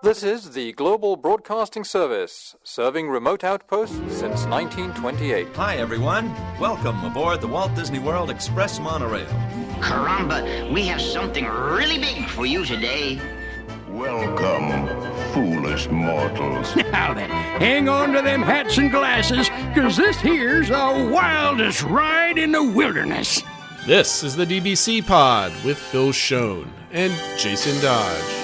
This is the Global Broadcasting Service, serving remote outposts since 1928. Hi, everyone. Welcome aboard the Walt Disney World Express monorail. Caramba, we have something really big for you today. Welcome, foolish mortals. Now then, hang on to them hats and glasses, because this here's the wildest ride in the wilderness. This is the DBC Pod with Phil Schoen and Jason Dodge.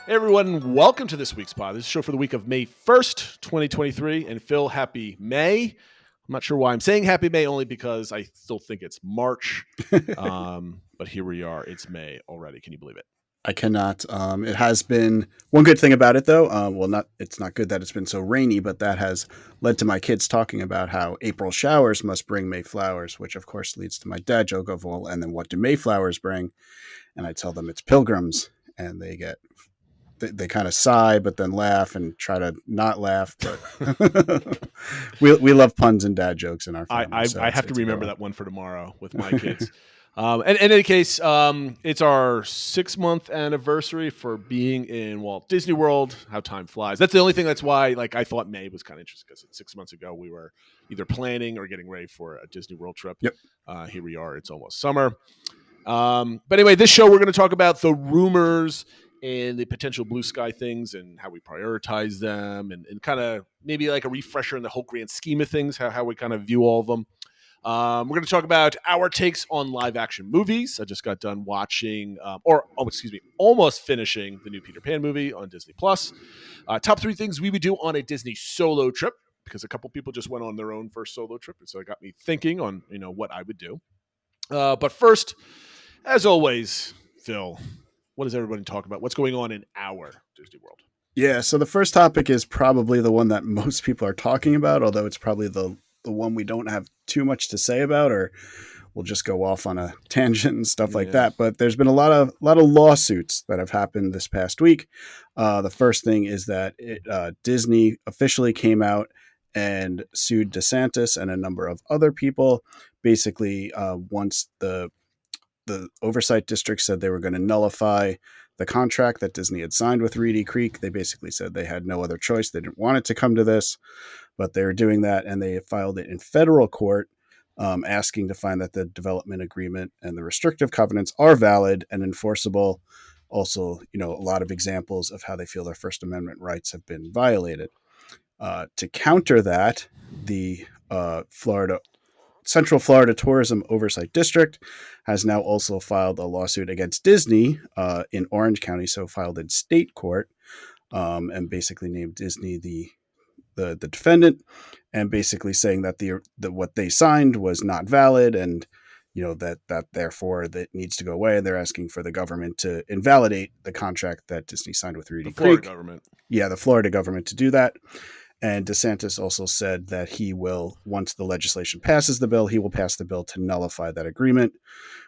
Hey everyone, welcome to this week's pod. This is a show for the week of May 1st, 2023. And Phil, happy May. I'm not sure why I'm saying happy May, only because I still think it's March. But here we are. It's May already. Can you believe it? I cannot. It has been one good thing about it, though. It's not good that it's been so rainy, but that has led to my kids talking about how April showers must bring May flowers, which of course leads to my dad joke of, well, and then what do May flowers bring? And I tell them it's pilgrims, and they kind of sigh, but then laugh and try to not laugh. But we love puns and dad jokes in our family. I have to remember that one for tomorrow with my kids. And in any case, it's our 6-month anniversary for being in Walt Disney World. How time flies. That's the only thing. That's why, I thought May was kind of interesting, because 6 months ago we were either planning or getting ready for a Disney World trip. Yep. Here we are. It's almost summer. But anyway, this show we're going to talk about the rumors and the potential blue sky things and how we prioritize them, and kind of maybe like a refresher in the whole grand scheme of things, how we kind of view all of them. We're going to talk about our takes on live action movies. I just got done watching, almost finishing the new Peter Pan movie on Disney Plus. Top 3 things we would do on a Disney solo trip, because a couple people just went on their own first solo trip, and so it got me thinking on what I would do. But first, as always, Phil, what does everybody talk about? What's going on in our Disney World? Yeah, so the first topic is probably the one that most people are talking about, although it's probably the one we don't have too much to say about, or we'll just go off on a tangent and stuff like that. But there's been a lot of lawsuits that have happened this past week. The first thing is that Disney officially came out and sued DeSantis and a number of other people. Basically, once the oversight district said they were going to nullify the contract that Disney had signed with Reedy Creek, they basically said they had no other choice. They didn't want it to come to this, but they were doing that, and they filed it in federal court, asking to find that the development agreement and the restrictive covenants are valid and enforceable. Also, a lot of examples of how they feel their First Amendment rights have been violated. To counter that, the Central Florida Tourism Oversight District has now also filed a lawsuit against Disney in Orange County, so filed in state court, and basically named Disney the defendant, and basically saying that the what they signed was not valid, and that therefore that needs to go away. And they're asking for the government to invalidate the contract that Disney signed with Reedy Creek. The Florida government. Yeah, the Florida government to do that. And DeSantis also said that he will, once the legislation passes the bill, he will pass the bill to nullify that agreement,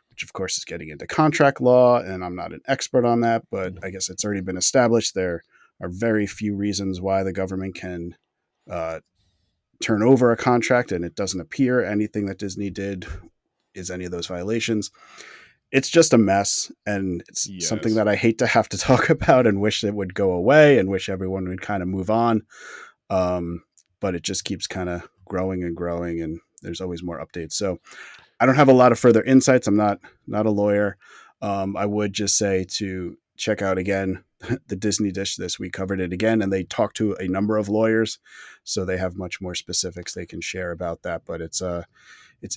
which of course is getting into contract law. And I'm not an expert on that, but I guess it's already been established. There are very few reasons why the government can turn over a contract, and it doesn't appear anything that Disney did is any of those violations. It's just a mess, and it's something that I hate to have to talk about and wish it would go away and wish everyone would kind of move on. But it just keeps kind of growing and growing, and there's always more updates. So I don't have a lot of further insights. I'm not a lawyer. I would just say to check out again the Disney Dish this week. Covered it again, and they talked to a number of lawyers, so they have much more specifics they can share about that. But it's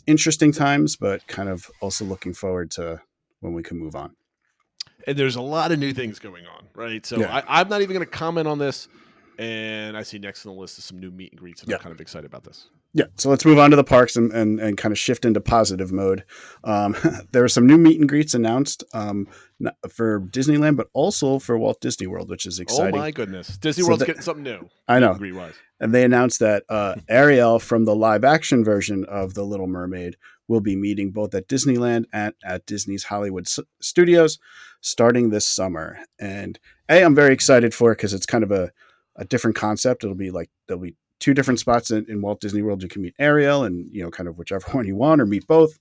interesting times, but kind of also looking forward to when we can move on. And there's a lot of new things going on, right? So I'm not even going to comment on this. And I see next on the list is some new meet and greets, and I'm kind of excited about this. Yeah, so let's move on to the parks and kind of shift into positive mode. There are some new meet and greets announced for Disneyland, but also for Walt Disney World, which is exciting. Oh my goodness, Disney World's getting something new. I know. And they announced that Ariel from the live action version of The Little Mermaid will be meeting both at Disneyland and at Disney's Hollywood Studios starting this summer. And I'm very excited for it because it's kind of a different concept. There'll be 2 different spots in Walt Disney World. You can meet Ariel and, kind of whichever one you want, or meet both.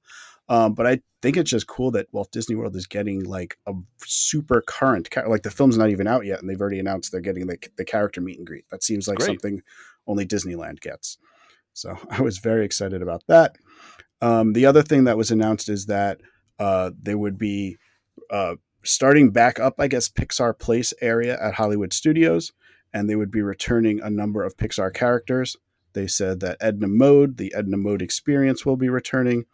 But think it's just cool that Walt Disney World is getting like a super current, like the film's not even out yet, and they've already announced they're getting the character meet and greet. That seems like something only Disneyland gets. So I was very excited about that. The other thing that was announced is that there would be starting back up, I guess, Pixar Place area at Hollywood Studios, and they would be returning a number of Pixar characters. They said that Edna Mode, the Edna Mode experience, will be returning,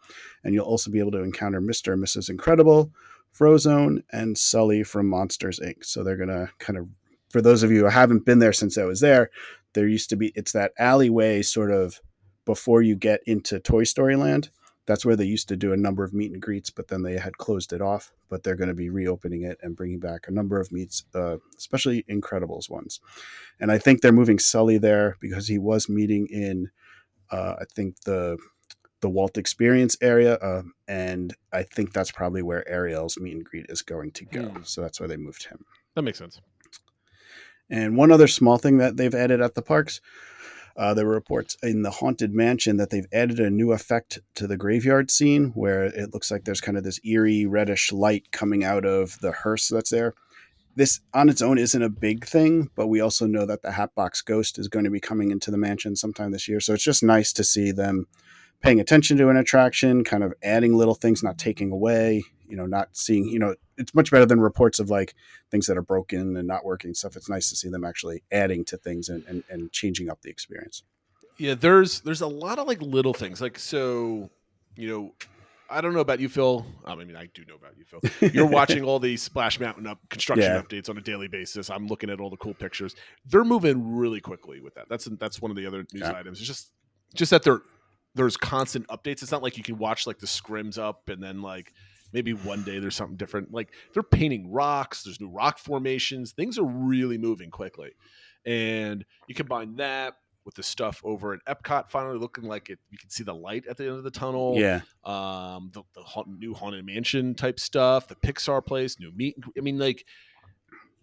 and you'll also be able to encounter Mr. and Mrs. Incredible, Frozone, and Sully from Monsters, Inc. So they're going to kind of, for those of you who haven't been there since I was there used to be, it's that alleyway sort of before you get into Toy Story Land. That's where they used to do a number of meet and greets, but then they had closed it off. But they're going to be reopening it and bringing back a number of meets, especially Incredibles ones. And I think they're moving Sully there because he was meeting in, I think, the Walt Experience area. And I think that's probably where Ariel's meet and greet is going to go. So that's why they moved him. That makes sense. And one other small thing that they've added at the parks, there were reports in the Haunted Mansion that they've added a new effect to the graveyard scene where it looks like there's kind of this eerie reddish light coming out of the hearse that's there. This on its own isn't a big thing, but we also know that the Hatbox Ghost is going to be coming into the mansion sometime this year. So it's just nice to see them paying attention to an attraction, kind of adding little things, not taking away, not seeing, it's much better than reports of like things that are broken and not working stuff. It's nice to see them actually adding to things and changing up the experience. Yeah, there's a lot of like little things. Like, so, I don't know about you, Phil. I mean, I do know about you, Phil. You're watching all these Splash Mountain construction updates on a daily basis. I'm looking at all the cool pictures. They're moving really quickly with that. That's one of the other news items. It's just that there's constant updates. It's not like you can watch like the scrims up and then like maybe one day there's something different. Like they're painting rocks. There's new rock formations. Things are really moving quickly. And you combine that with the stuff over at Epcot finally looking like it. You can see the light at the end of the tunnel. Yeah. The new Haunted Mansion type stuff, the Pixar place, new meet. I mean, like,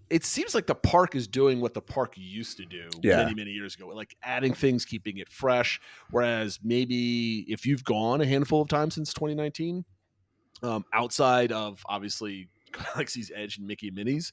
it seems like the park is doing what the park used to do many, many years ago, like adding things, keeping it fresh. Whereas maybe if you've gone a handful of times since 2019, outside of obviously Galaxy's Edge and Mickey and Minnie's,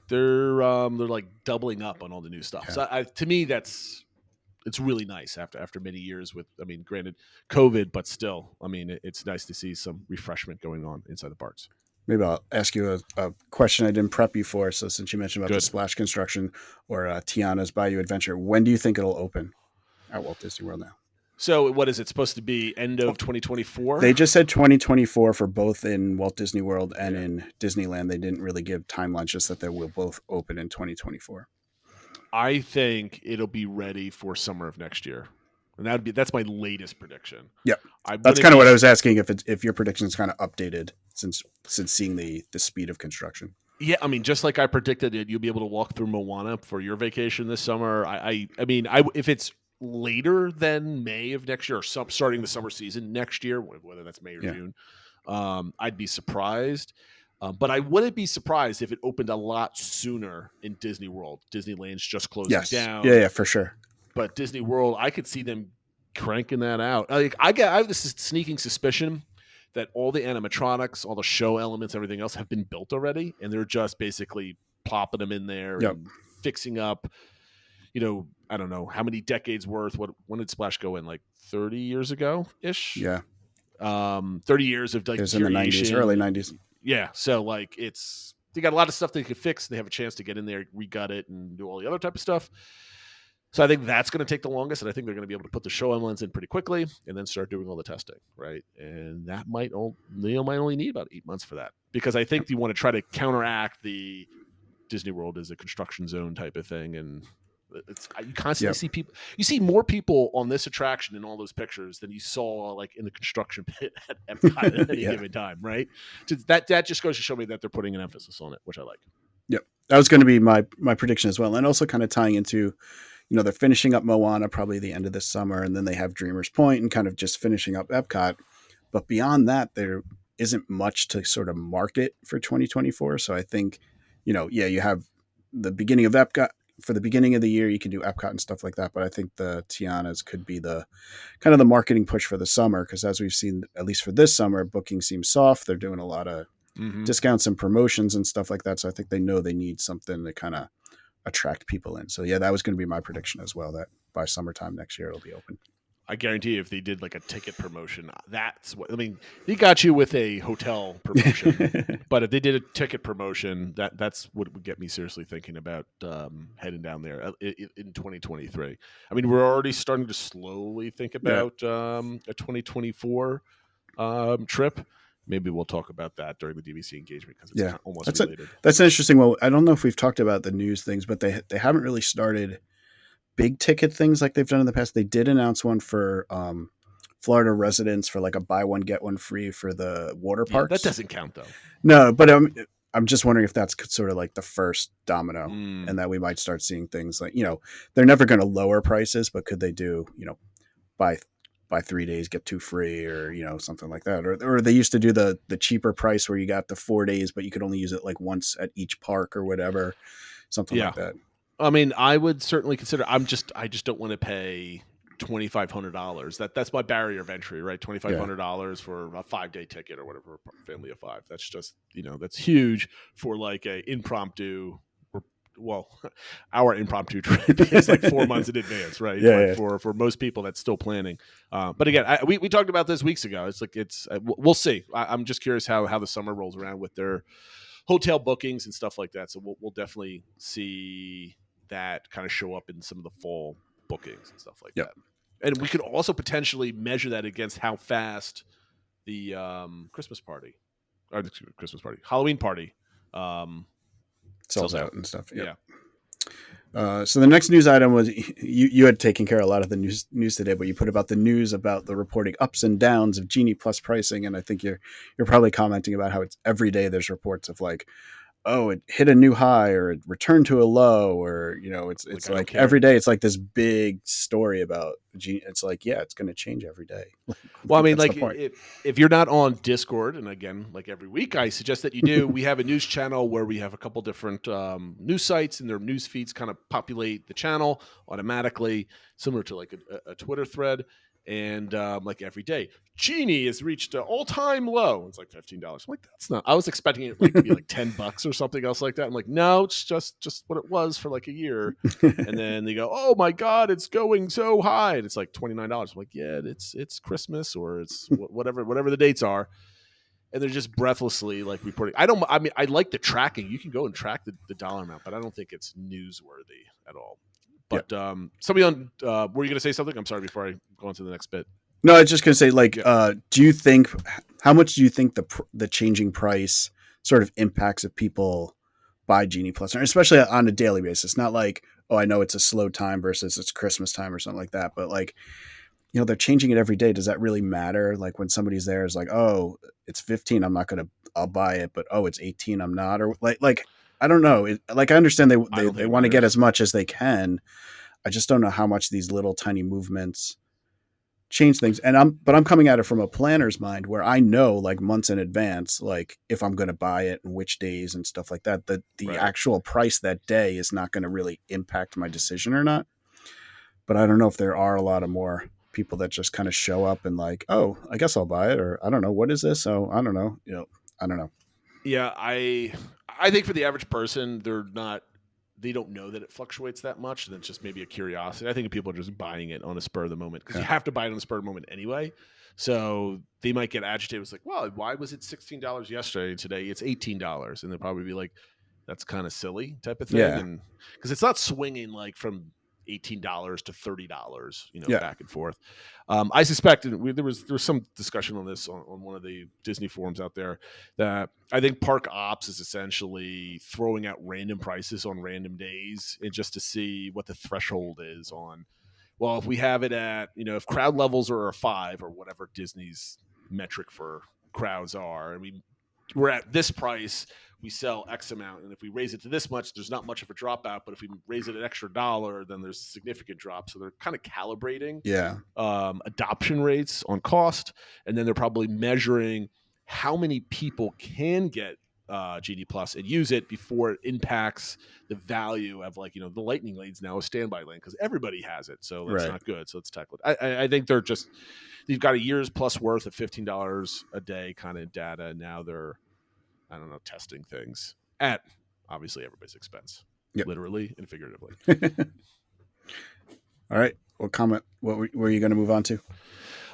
they're like doubling up on all the new stuff. Yeah. So to me, it's really nice after many years with, I mean, granted COVID, but still, I mean, it's nice to see some refreshment going on inside the parks. Maybe I'll ask you a question I didn't prep you for. So since you mentioned about the Splash Construction or Tiana's Bayou Adventure, when do you think it'll open at Walt Disney World now? So what is it supposed to be? End of 2024? They just said 2024 for both in Walt Disney World and in Disneyland. They didn't really give timelines, just that they will both open in 2024. I think it'll be ready for summer of next year. And that's my latest prediction. Yeah. That's kind of what I was asking, if your prediction is kind of updated since seeing the speed of construction. Yeah, I mean, just like I predicted it, you'll be able to walk through Moana for your vacation this summer. I mean, if it's later than May of next year or starting the summer season next year, whether that's May or June, I'd be surprised. But I wouldn't be surprised if it opened a lot sooner in Disney World. Disneyland's just closing down. Yeah, for sure. But Disney World, I could see them cranking that out. Like I have this sneaking suspicion that all the animatronics, all the show elements, everything else have been built already, and they're just basically plopping them in there and fixing up. I don't know how many decades worth. When did Splash go in? Like 30 years ago ish. Yeah. 30 years of like it was in the 90s, early 90s. Yeah. So like they got a lot of stuff they could fix. They have a chance to get in there, regut it, and do all the other type of stuff. So I think that's going to take the longest, and I think they're going to be able to put the show elements in pretty quickly and then start doing all the testing, right? And that might only need about 8 months for that, because I think you want to try to counteract the Disney World as a construction zone type of thing, and you constantly see people. You see more people on this attraction in all those pictures than you saw like in the construction pit at Epcot at any given time, right? So that just goes to show me that they're putting an emphasis on it, which I like. Yep, that was going to be my prediction as well, and also kind of tying into. They're finishing up Moana probably the end of this summer, and then they have Dreamers Point and kind of just finishing up Epcot. But beyond that, there isn't much to sort of market for 2024. So I think, you have the beginning of Epcot, for the beginning of the year, you can do Epcot and stuff like that. But I think the Tiana's could be the kind of the marketing push for the summer, because as we've seen, at least for this summer, booking seems soft. They're doing a lot of discounts and promotions and stuff like that. So I think they know they need something to kind of attract people in. So yeah, that was going to be my prediction as well, that by summertime next year it'll be open. I guarantee you, if they did like a ticket promotion, that's what I mean. He got you with a hotel promotion, but if they did a ticket promotion, that's what would get me seriously thinking about heading down there in 2023. I mean, we're already starting to slowly think about a 2024 trip. Maybe we'll talk about that during the DVC engagement, because it's almost related. That's interesting. Well, I don't know if we've talked about the news things, but they haven't really started big ticket things like they've done in the past. They did announce one for Florida residents for like a buy one get one free for the water parks. That doesn't count though. No, but I'm just wondering if that's sort of like the first domino, and that we might start seeing things like, they're never going to lower prices, but could they do, buy 3 days get 2 free, or something like that, or they used to do the cheaper price where you got the 4 days, but you could only use it like once at each park or whatever, something like that. I mean, I would certainly consider. I just don't want to pay $2,500. That's my barrier of entry, right? $2,500 for a 5-day ticket or whatever, a family of 5. That's just that's huge for like a impromptu. Well, our impromptu trip is like 4 months in advance, right? For most people, that's still planning. But again, we talked about this weeks ago. It's like we'll see. I'm just curious how the summer rolls around with their hotel bookings and stuff like that. So we'll definitely see that kind of show up in some of the fall bookings and stuff like that. And we could also potentially measure that against how fast the Halloween party sells out and stuff. So the next news item was you had taken care of a lot of the news today, but you put about the news about the reporting ups and downs of Genie Plus pricing, and I think you're probably commenting about how it's every day there's reports of like, oh, it hit a new high, or it returned to a low, or it's like every day it's like this big story about Genie. It's like, it's going to change every day. Well, I mean, like if you're not on Discord, and again, like every week, I suggest that you do. We have a news channel where we have a couple different news sites, and their news feeds kind of populate the channel automatically, similar to like a Twitter thread. And like every day, Genie has reached an all-time low. It's like $15. I'm like, that's not. I was expecting it to be like $10 or something else like that. I'm like, no, it's just what it was for like a year. And then they go, oh my god, it's going so high, and it's like $29. I'm like, yeah, it's Christmas, or it's whatever the dates are. And they're just breathlessly like reporting. I mean, I like the tracking. You can go and track the dollar amount, but I don't think it's newsworthy at all. But somebody on, were you going to say something? I'm sorry, before I go on to the next bit. No, I was just going to say, like, how much do you think the changing price sort of impacts if people buy Genie Plus, especially on a daily basis? Not like, oh, I know it's a slow time versus it's Christmas time or something like that, but like, they're changing it every day. Does that really matter? Like when somebody's there is like, oh, it's 15, I'll buy it, but oh, it's 18, I'm not, or like. I don't know. I understand they want to get as much as they can. I just don't know how much these little tiny movements change things. And I'm coming at it from a planner's mind, where I know like months in advance, like if I'm going to buy it and which days and stuff like that, the actual price that day is not going to really impact my decision or not. But I don't know if there are a lot of more people that just kind of show up and like, oh, I guess I'll buy it, or I don't know, what is this? Oh, I don't know. I don't know. Yeah, I think for the average person, they don't know that it fluctuates that much, and it's just maybe a curiosity. I think people are just buying it on a spur of the moment, because you have to buy it on the spur of the moment anyway. So they might get agitated. It's like, well, why was it $16 yesterday and today it's $18? And they'll probably be like, that's kind of silly type of thing. Yeah. And because it's not swinging like from $18 to $30, back and forth. I suspect there was some discussion on this on one of the Disney forums out there, that I think Park Ops is essentially throwing out random prices on random days, and just to see what the threshold is on. Well, if we have it at, if crowd levels are a 5 or whatever Disney's metric for crowds are, and we're at this price, we sell X amount, and if we raise it to this much, there's not much of a dropout. But if we raise it an extra $1, then there's a significant drop. So they're kind of calibrating adoption rates on cost, and then they're probably measuring how many people can get GD Plus and use it before it impacts the value of like, the lightning lane's now a standby lane because everybody has it. So that's Right. not good. So let's tackle it. I think they've got a year's plus worth of $15 a day kind of data. And now they're, I don't know, testing things at obviously everybody's expense, literally and figuratively. All right. What were you going to move on to?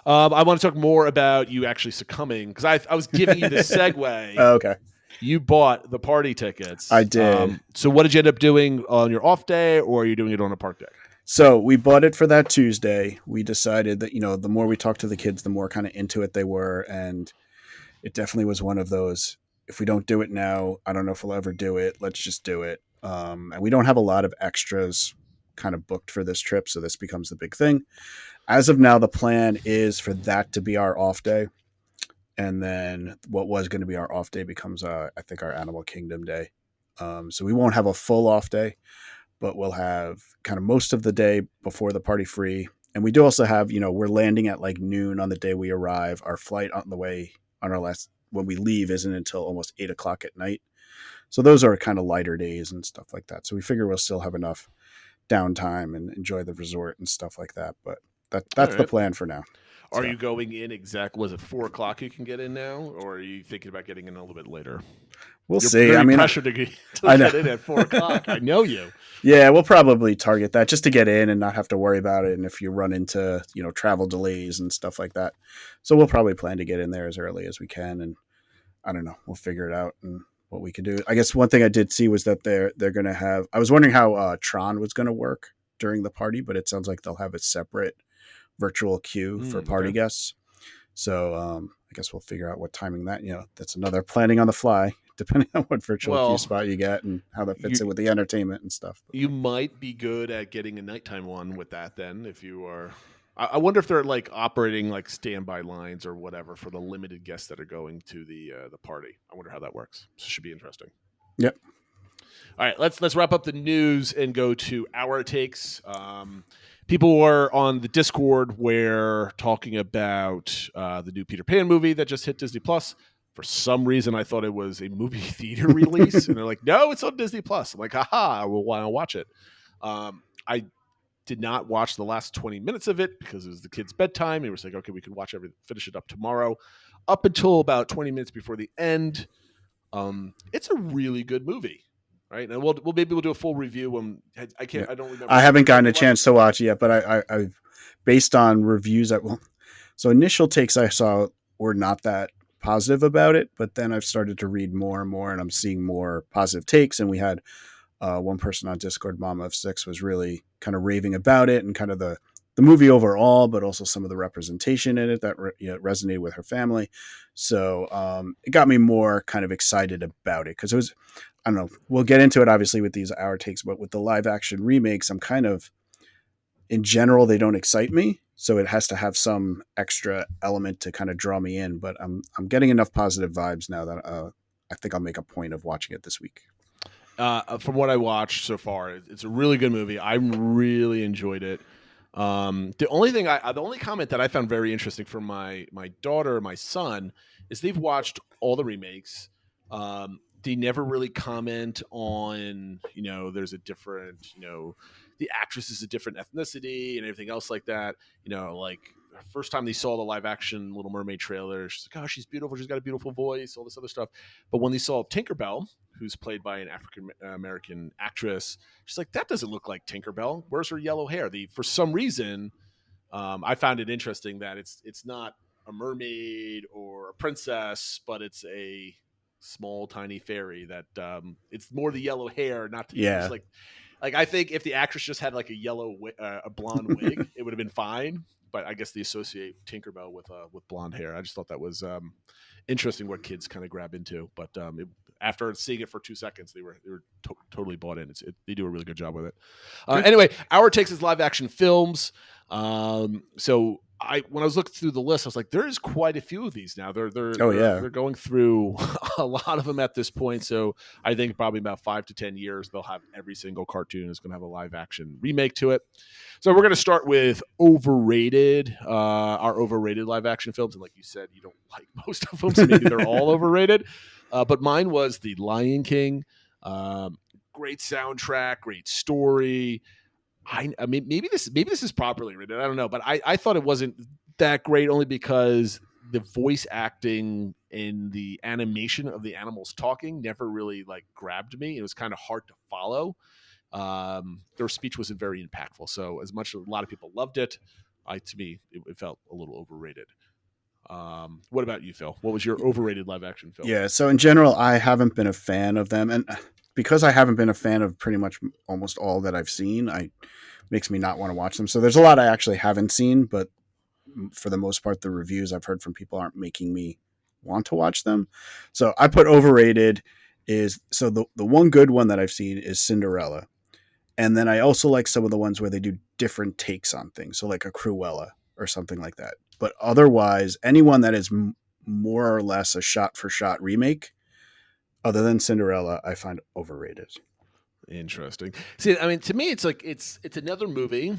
I want to talk more about you actually succumbing because I was giving you the segue. Oh, okay. You bought the party tickets. I did. So what did you end up doing on your off day, or are you doing it on a park day? So we bought it for that Tuesday. We decided that, the more we talked to the kids, the more kind of into it they were. And it definitely was one of those, if we don't do it now, I don't know if we'll ever do it. Let's just do it. And we don't have a lot of extras kind of booked for this trip. So this becomes the big thing. As of now, the plan is for that to be our off day. And then what was going to be our off day becomes, I think, our Animal Kingdom day. So we won't have a full off day, but we'll have kind of most of the day before the party free. And we do also have, we're landing at like noon on the day we arrive. Our flight on the way when we leave isn't until almost 8:00 at night. So those are kind of lighter days and stuff like that. So we figure we'll still have enough downtime and enjoy the resort and stuff like that. But that's the plan for now. Are you going in was it 4:00 you can get in now, or are you thinking about getting in a little bit later? We'll You're see. very pressured to get in at 4:00. I know you. Yeah, we'll probably target that just to get in and not have to worry about it. And if you run into, travel delays and stuff like that. So we'll probably plan to get in there as early as we can. And I don't know, we'll figure it out and what we can do. I guess one thing I did see was that they're going to have, I was wondering how Tron was going to work during the party, but it sounds like they'll have a separate virtual queue for party guests. So I guess we'll figure out what timing that's another planning on the fly, depending on what virtual queue spot you get and how that fits in with the entertainment and stuff. You might be good at getting a nighttime one with that then if you are. I wonder if they're like operating like standby lines or whatever for the limited guests that are going to the party. I wonder how that works. So it should be interesting. Yep. All right, let's wrap up the news and go to our takes. People were on the Discord where talking about the new Peter Pan movie that just hit Disney Plus. For some reason, I thought it was a movie theater release, and they're like, "No, it's on Disney Plus." I'm like, "Haha, I will want to watch it." I did not watch the last 20 minutes of it because it was the kids' bedtime. It was like, "Okay, we can finish it up tomorrow." Up until about 20 minutes before the end, it's a really good movie. Right, and we'll do a full review when I don't remember. I haven't gotten a chance to watch it yet, but I based on reviews so initial takes I saw were not that positive about it, but then I've started to read more and more, and I'm seeing more positive takes. And we had one person on Discord, Mama of Six, was really kind of raving about it and kind of the movie overall, but also some of the representation in it that resonated with her family. So it got me more kind of excited about it because it was. I don't know. We'll get into it obviously with these hour takes, but with the live action remakes, I'm kind of, in general, they don't excite me. So it has to have some extra element to kind of draw me in. But I'm getting enough positive vibes now that I think I'll make a point of watching it this week. From what I watched so far, it's a really good movie. I really enjoyed it. The only comment that I found very interesting from my daughter, my son, is they've watched all the remakes. They never really comment on, there's a different, the actress is a different ethnicity and everything else like that. Like first time they saw the live action Little Mermaid trailer, she's like, "Oh, she's beautiful. She's got a beautiful voice," all this other stuff. But when they saw Tinkerbell, who's played by an African American actress, she's like, "That doesn't look like Tinkerbell. Where's her yellow hair?" For some reason, I found it interesting that it's not a mermaid or a princess, but it's a small tiny fairy that it's more the yellow hair, not the like I think if the actress just had like a blonde wig, it would have been fine. But I guess they associate Tinkerbell with blonde hair. I just thought that was interesting what kids kind of grab into. But after seeing it for 2 seconds, they were totally bought in. They do a really good job with it. Anyway, our takes is live action films. So when I was looking through the list, I was like, there is quite a few of these now. They're going through a lot of them at this point. So I think probably about 5 to 10 years, they'll have every single cartoon is going to have a live action remake to it. So we're going to start with our overrated live action films. And like you said, you don't like most of them, so maybe they're all overrated. But mine was The Lion King. Great soundtrack, great story. I mean, maybe this is properly written. I don't know, but I thought it wasn't that great only because the voice acting and the animation of the animals talking never really like grabbed me. It was kind of hard to follow. Their speech wasn't very impactful. So as much as a lot of people loved it, to me, it felt a little overrated. What about you, Phil? What was your overrated live action film? Yeah. So in general, I haven't been a fan of them. And because I haven't been a fan of pretty much almost all that I've seen, makes me not want to watch them. So there's a lot I actually haven't seen, but for the most part, the reviews I've heard from people aren't making me want to watch them. So I put overrated so the one good one that I've seen is Cinderella. And then I also like some of the ones where they do different takes on things. So like a Cruella or something like that. But otherwise, anyone that is more or less a shot for shot remake, other than Cinderella, I find overrated. Interesting. See, I mean, to me, it's like it's another movie,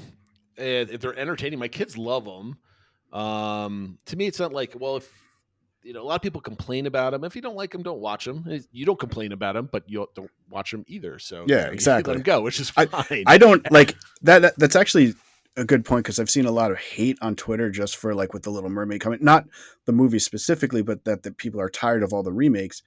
and if they're entertaining, my kids love them. To me, it's not like, well, if a lot of people complain about them. If you don't like them, don't watch them. You don't complain about them, but you don't watch them either. So yeah, exactly. Let them go, which is fine. I don't like that. That's actually a good point because I've seen a lot of hate on Twitter just for like with the Little Mermaid coming, not the movie specifically, but that the people are tired of all the remakes.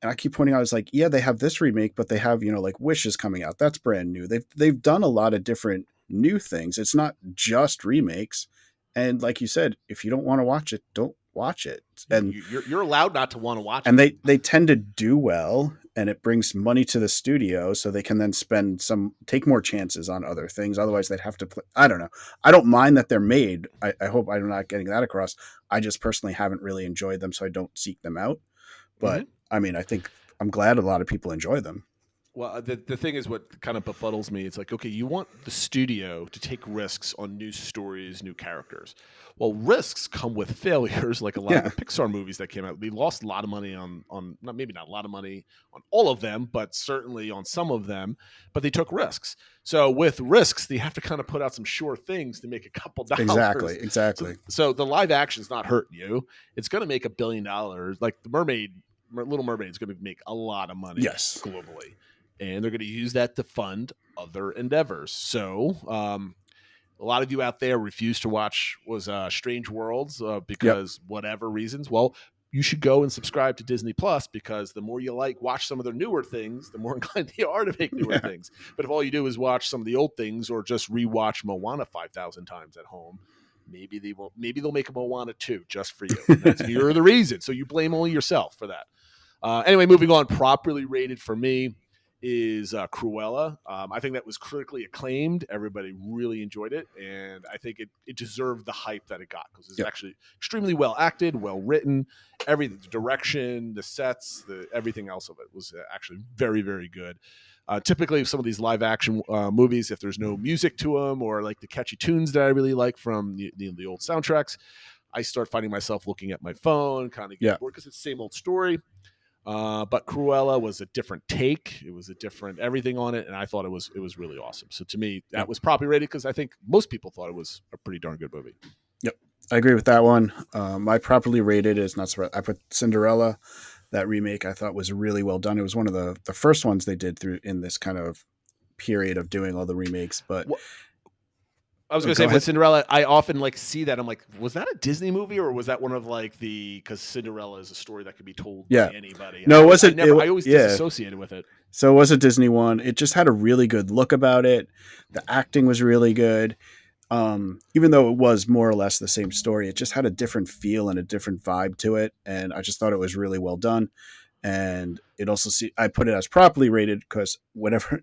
And I keep pointing out, it's like, yeah, they have this remake, but they have, like Wish is coming out. That's brand new. They've done a lot of different new things. It's not just remakes. And like you said, if you don't want to watch it, don't watch it. And you're allowed not to want to watch it. And they tend to do well, and it brings money to the studio, so they can then take more chances on other things. Otherwise, they'd have to play. I don't know. I don't mind that they're made. I hope I'm not getting that across. I just personally haven't really enjoyed them, so I don't seek them out. But I mean, I think I'm glad a lot of people enjoy them. Well, the thing is, what kind of befuddles me, it's like, okay, you want the studio to take risks on new stories, new characters. Well, risks come with failures, like a lot of the Pixar movies that came out. They lost a lot of money on maybe not a lot of money on all of them, but certainly on some of them, but they took risks. So with risks, they have to kind of put out some sure things to make a couple dollars. Exactly. So the live action is not hurting you. It's going to make $1 billion. Like Little Mermaid is going to make a lot of money globally. And they're going to use that to fund other endeavors. So a lot of you out there refuse to watch Strange Worlds because whatever reasons. Well, you should go and subscribe to Disney Plus, because the more you watch some of their newer things, the more inclined they are to make newer things. But if all you do is watch some of the old things or just rewatch Moana 5,000 times at home, maybe they'll make a Moana 2 just for you. You're the reason. So you blame only yourself for that. Anyway, moving on, properly rated for me is Cruella. I think that was critically acclaimed. Everybody really enjoyed it, and I think it deserved the hype that it got, because it's actually extremely well acted, well written. Everything, the direction, the sets, everything else of it was actually very, very good. Typically, some of these live action movies, if there's no music to them or like the catchy tunes that I really like from the old soundtracks, I start finding myself looking at my phone, kind of getting bored because it's the same old story. But Cruella was a different take. It was a different everything on it, and I thought it was really awesome. So to me, that was properly rated because I think most people thought it was a pretty darn good movie. Yep, I agree with that one. My properly rated is not surprised. I put Cinderella. That remake I thought was really well done. It was one of the first ones they did through in this kind of period of doing all the remakes. But I was going to say, with Cinderella, I often see that. I'm like, was that a Disney movie, or was that one of because Cinderella is a story that could be told by anybody? No, it wasn't. I always disassociated with it. So it was a Disney one. It just had a really good look about it. The acting was really good. Even though it was more or less the same story, it just had a different feel and a different vibe to it. And I just thought it was really well done. And it also, I put it as properly rated because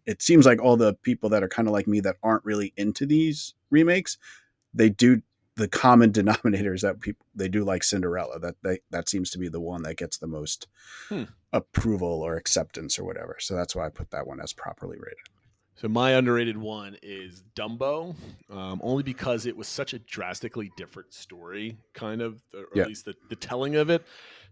it seems like all the people that are kind of like me that aren't really into these remakes, the common denominator is that they do like Cinderella. That seems to be the one that gets the most approval or acceptance or whatever. So that's why I put that one as properly rated. So my underrated one is Dumbo, only because it was such a drastically different story, kind of, or at least the telling of it,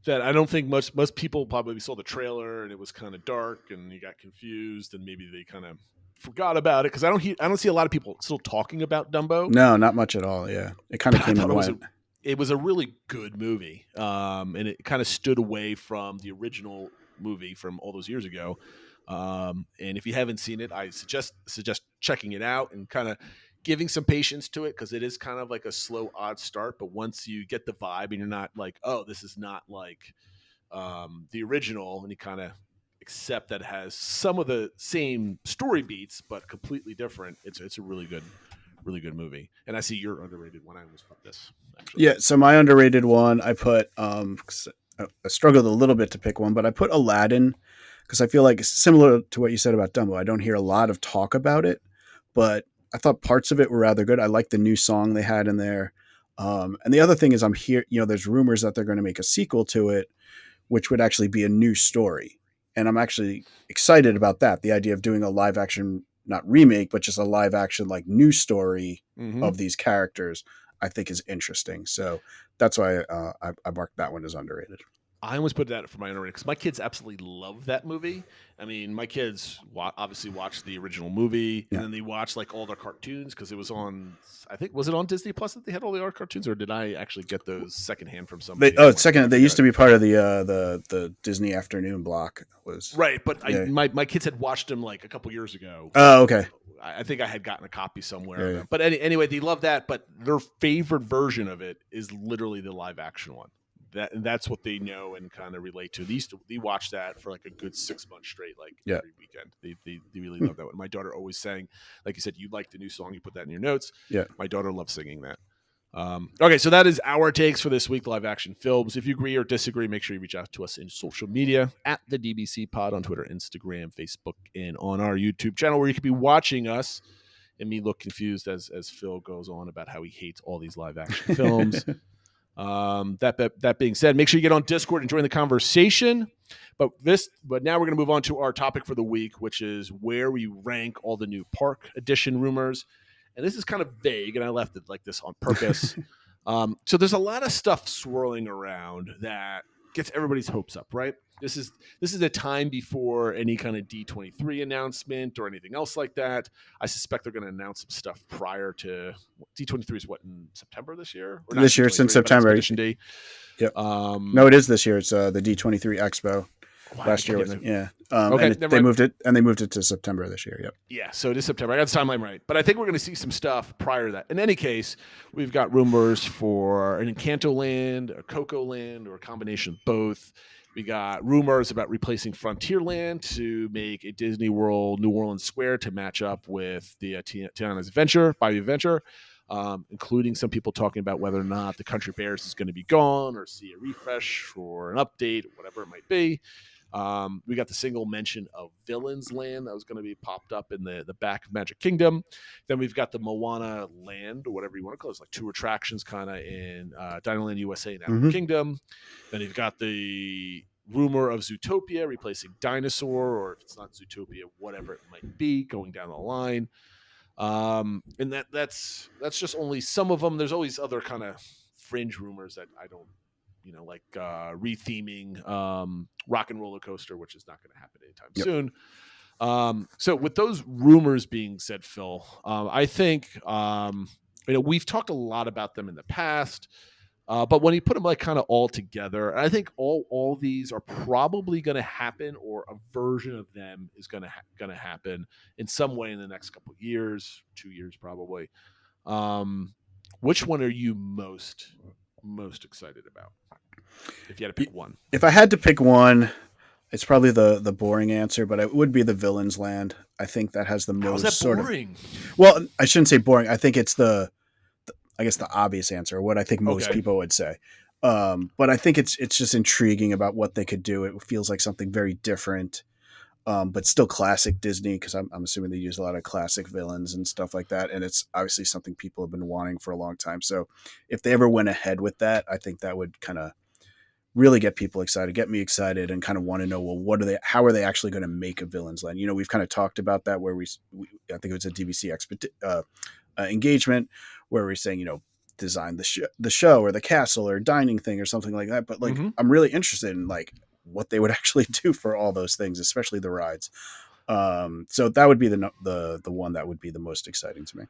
that I don't think most people probably saw the trailer and it was kind of dark and you got confused and maybe they kind of forgot about it, because I don't see a lot of people still talking about Dumbo. No, not much at all. Yeah, it kind of came and went. It was a really good movie, and it kind of stood away from the original movie from all those years ago. And if you haven't seen it, I suggest checking it out and kind of giving some patience to it, because it is kind of like a slow, odd start. But once you get the vibe and you're not like, oh, this is not like the original, and you kind of accept that it has some of the same story beats but completely different, it's a really good movie. And I see your underrated one. I almost put this actually. Yeah, so my underrated one, I put I struggled a little bit to pick one, but I put Aladdin, because I feel like it's similar to what you said about Dumbo. I don't hear a lot of talk about it, but I thought parts of it were rather good. I like the new song they had in there. And the other thing is, I'm here, there's rumors that they're going to make a sequel to it, which would actually be a new story. And I'm actually excited about that. The idea of doing a live action, not remake, but just a live action, like new story of these characters, I think is interesting. So that's why I marked that one as underrated. I almost put that for my underrated because my kids absolutely love that movie. I mean, my kids obviously watched the original movie, and then they watched like all their cartoons because it was on. I think was it on Disney Plus that they had all the art cartoons, or did I actually get those secondhand from somebody? They used to be part of the Disney Afternoon block. Was right, but my kids had watched them like a couple years ago. Oh, okay. I think I had gotten a copy somewhere. Yeah. But anyway, they love that. But their favorite version of it is literally the live action one. That's what they know and kind of relate to. They watch that for like a good 6 months straight, like every weekend. They really love that one. My daughter always sang, like you said, you like the new song, you put that in your notes. Yeah, my daughter loves singing that. Okay, so that is our takes for this week, live action films. If you agree or disagree, make sure you reach out to us in social media at the DBC Pod on Twitter, Instagram, Facebook, and on our YouTube channel, where you could be watching us and me look confused as Phil goes on about how he hates all these live action films. That being said, make sure you get on Discord and join the conversation. But now we're going to move on to our topic for the week, which is where we rank all the new park edition rumors. And this is kind of vague, and I left it like this on purpose. So there's a lot of stuff swirling around that gets everybody's hopes up, right? This is a time before any kind of D23 announcement or anything else like that. I suspect they're going to announce some stuff prior to D23 is what, in September this year? Or this year, it's in September. Day. Yep. No, it is this year. It's the D23 Expo. Last year was okay, they moved it to September this year. Yep. Yeah, so it is September. I got the timeline right, but I think we're going to see some stuff prior to that. In any case, we've got rumors for an Encanto Land, a Coco Land, or a combination of both. We got rumors about replacing Frontierland to make a Disney World New Orleans Square to match up with the Tiana's Adventure, Bayou Adventure, including some people talking about whether or not the Country Bears is going to be gone or see a refresh or an update, whatever it might be. We got the single mention of Villains Land that was going to be popped up in the back of Magic Kingdom. Then we've got the Moana Land, or whatever you want to call it. It's like 2 attractions kind of in Dinoland USA and Animal Kingdom. Then you've got the rumor of Zootopia replacing Dinosaur, or if it's not Zootopia, whatever it might be, going down the line. And that's just only some of them. There's always other kind of fringe rumors that I don't, like retheming Rock and Roller Coaster, which is not going to happen anytime soon. So with those rumors being said, Phil, I think we've talked a lot about them in the past, but when you put them like kind of all together, I think all these are probably going to happen, or a version of them is going to happen in some way in the next couple of years, 2 years probably. Which one are you most excited about, if you had to pick one? If I had to pick one, it's probably the boring answer, but it would be the Villains Land. I think that has the most. How's that boring? Well, I shouldn't say boring. I think it's the obvious answer, what I think most people would say. But I think it's just intriguing about what they could do. It feels like something very different, but still classic Disney, because I'm assuming they use a lot of classic villains and stuff like that. And it's obviously something people have been wanting for a long time. So if they ever went ahead with that, I think that would kind of really get people excited, get me excited, and kind of want to know, well, how are they actually going to make a Villains Land? We've kind of talked about that where I think it was a DVC engagement where we're saying, design the show or the castle or dining thing or something like that. But I'm really interested in like what they would actually do for all those things, especially the rides. So that would be the one that would be the most exciting to me.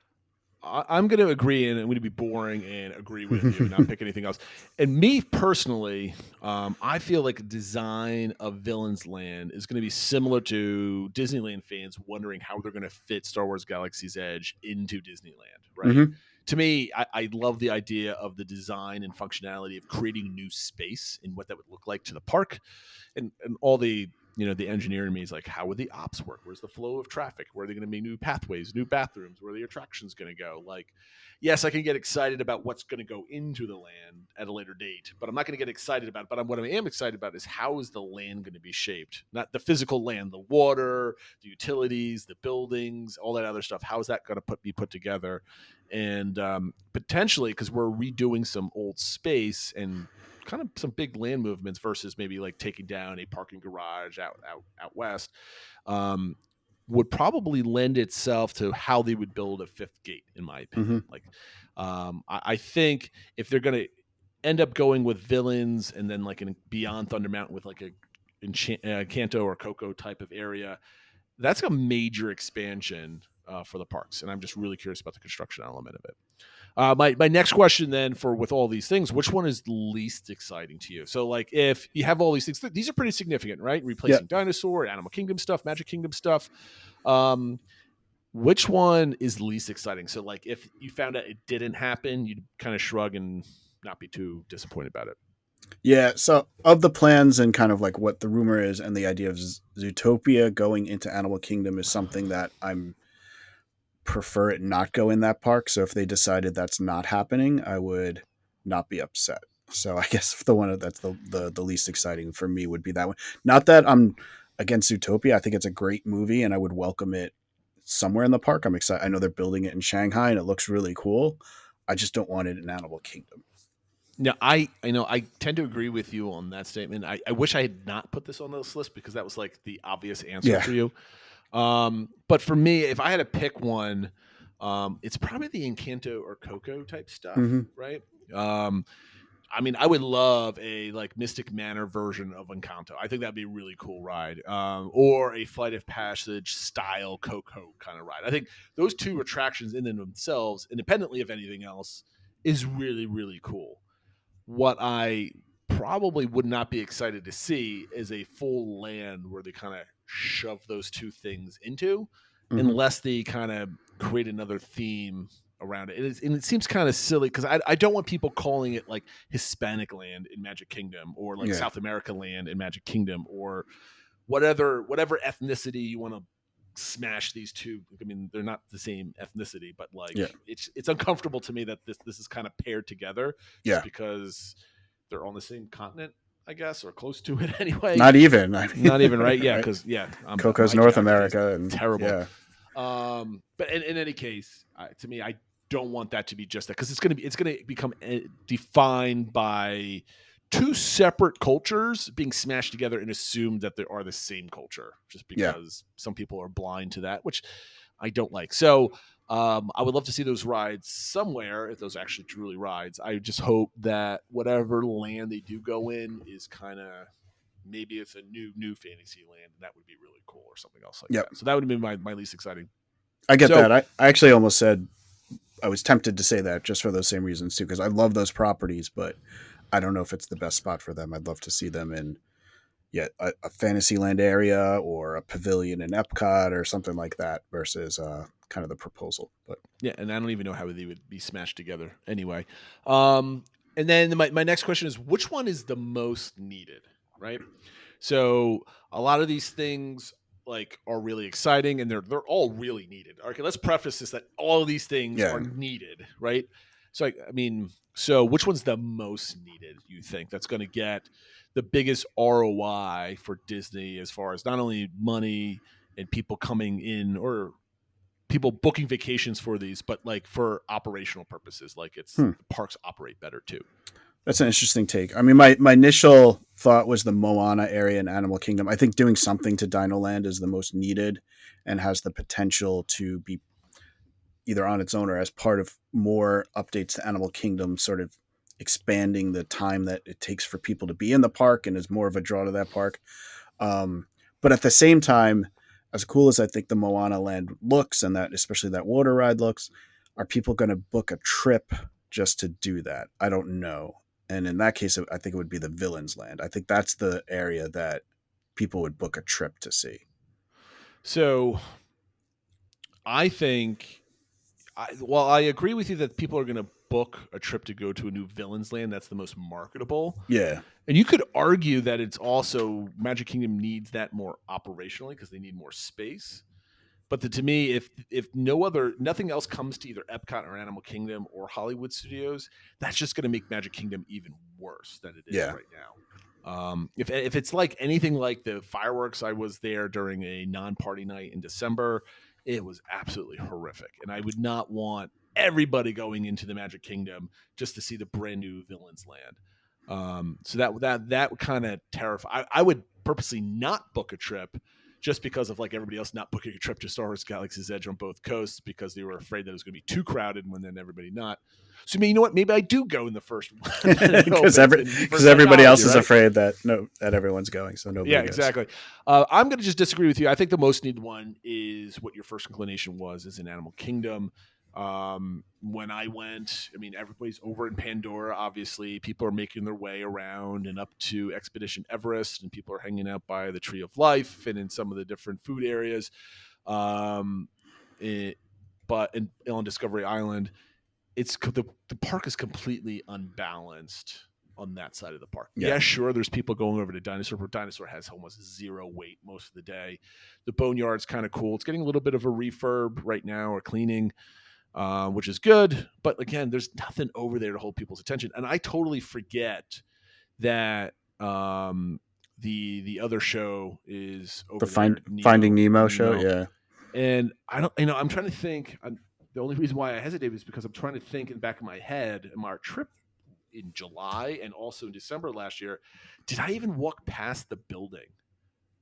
I'm going to agree, and I'm going to be boring and agree with you and not pick anything else. And me personally, I feel like design of Villains Land is going to be similar to Disneyland fans wondering how they're going to fit Star Wars Galaxy's Edge into Disneyland, right? Mhm. To me, I love the idea of the design and functionality of creating new space and what that would look like to the park, and all the the engineer in me is like, how would the ops work? Where's the flow of traffic? Where are they going to be new pathways, new bathrooms? Where are the attractions going to go? Like, yes, I can get excited about what's going to go into the land at a later date, but I'm not going to get excited about it. But what I am excited about is how is the land going to be shaped? Not the physical land, the water, the utilities, the buildings, all that other stuff. How is that going to be put together? And potentially, because we're redoing some old space and kind of some big land movements versus maybe like taking down a parking garage out west, would probably lend itself to how they would build a fifth gate, in my opinion. Like, I think if they're going to end up going with villains and then like in beyond Thunder Mountain with like a Kanto or Coco type of area, that's a major expansion for the parks, and I'm just really curious about the construction element of it. My next question then, for with all these things, which one is least exciting to you? So like if you have all these things, these are pretty significant, right? Replacing dinosaur, Animal Kingdom stuff, Magic Kingdom stuff. Which one is least exciting? So like if you found out it didn't happen, you'd kind of shrug and not be too disappointed about it. Yeah, so of the plans and kind of like what the rumor is and the idea of Zootopia going into Animal Kingdom is something that I'm prefer it not go in that park. So if they decided that's not happening, I would not be upset. So I guess the one that's the least exciting for me would be that one. Not that I'm against Zootopia. I think it's a great movie and I would welcome it somewhere in the park. I'm excited. I know they're building it in Shanghai and it looks really cool. I just don't want it in Animal Kingdom. No, I know I tend to agree with you on that statement. I wish I had not put this on this list because that was like the obvious answer for you. But for me, if I had to pick one, it's probably the Encanto or Coco type stuff, right? I mean, I would love a like Mystic Manor version of Encanto. I think that'd be a really cool ride, or a Flight of Passage style Coco kind of ride. I think those two attractions in and of themselves, independently of anything else, is really, really cool. What I probably would not be excited to see is a full land where they kind of shove those two things into, unless they kind of create another theme around it. And it seems kind of silly because I don't want people calling it like Hispanic land in Magic Kingdom or like South America land in Magic Kingdom or whatever ethnicity you want to smash these two. I mean, they're not the same ethnicity, but like it's uncomfortable to me that this is kind of paired together just because they're on the same continent, I guess, or close to it anyway. Not even, right? Yeah, because Coco's North America and terrible. Yeah. But in any case, to me, I don't want that to be just that because it's going to become defined by two separate cultures being smashed together and assumed that they are the same culture, just because some people are blind to that, which I don't like. So I would love to see those rides somewhere, if those actually truly rides. I just hope that whatever land they do go in is kind of, maybe it's a new fantasy land, and that would be really cool, or something else like that. So that would be my least exciting. I get that. I actually almost said, I was tempted to say that just for those same reasons too, because I love those properties, but I don't know if it's the best spot for them. I'd love to see them in a Fantasyland area or a pavilion in Epcot or something like that versus kind of the proposal. But yeah, and I don't even know how they would be smashed together anyway. And then my next question is, which one is the most needed, right? So a lot of these things like are really exciting and they're all really needed. Okay, let's preface this that all of these things are needed, right? So I mean, so which one's the most needed, you think, that's going to get the biggest ROI for Disney as far as not only money and people coming in or people booking vacations for these, but like for operational purposes, like it's the parks operate better too? That's an interesting take. I mean, my initial thought was the Moana area in Animal Kingdom. I think doing something to Dino Land is the most needed and has the potential to be either on its own or as part of more updates to Animal Kingdom, sort of expanding the time that it takes for people to be in the park and is more of a draw to that park. But at the same time, as cool as I think the Moana Land looks and that especially that water ride looks, are people going to book a trip just to do that? I don't know. And in that case, I think it would be the Villains Land. I think that's the area that people would book a trip to see. So I think, I agree with you that people are going to book a trip to go to a new Villains Land. That's the most marketable. Yeah. And you could argue that it's also Magic Kingdom needs that more operationally because they need more space. But to me, if nothing else comes to either Epcot or Animal Kingdom or Hollywood Studios, that's just going to make Magic Kingdom even worse than it is right now. If it's like anything like the fireworks, I was there during a non-party night in December. It was absolutely horrific, and I would not want everybody going into the Magic Kingdom just to see the brand new Villains Land. So that kind of terrify. I would purposely not book a trip just because of like everybody else not booking a trip to Star Wars Galaxy's Edge on both coasts because they were afraid that it was going to be too crowded when then everybody not. So you know what? Maybe I do go in the first one because everybody else is afraid that everyone's going. So nobody. Yeah, goes. Exactly. I'm going to just disagree with you. I think the most needed one is what your first inclination was, is in Animal Kingdom. When I went, I mean, everybody's over in Pandora. Obviously, people are making their way around and up to Expedition Everest, and people are hanging out by the Tree of Life and in some of the different food areas. But on Discovery Island, it's the park is completely unbalanced on that side of the park. Yeah, sure, there's people going over to Dinosaur, but Dinosaur has almost zero wait most of the day. The Boneyard's kind of cool. It's getting a little bit of a refurb right now or cleaning. Which is good, but again, there's nothing over there to hold people's attention. And I totally forget that the other show is over the Finding Nemo show. Yeah, and I don't, I'm trying to think. The only reason why I hesitate is because I'm trying to think in the back of my head. In our trip in July and also in December last year, did I even walk past the building?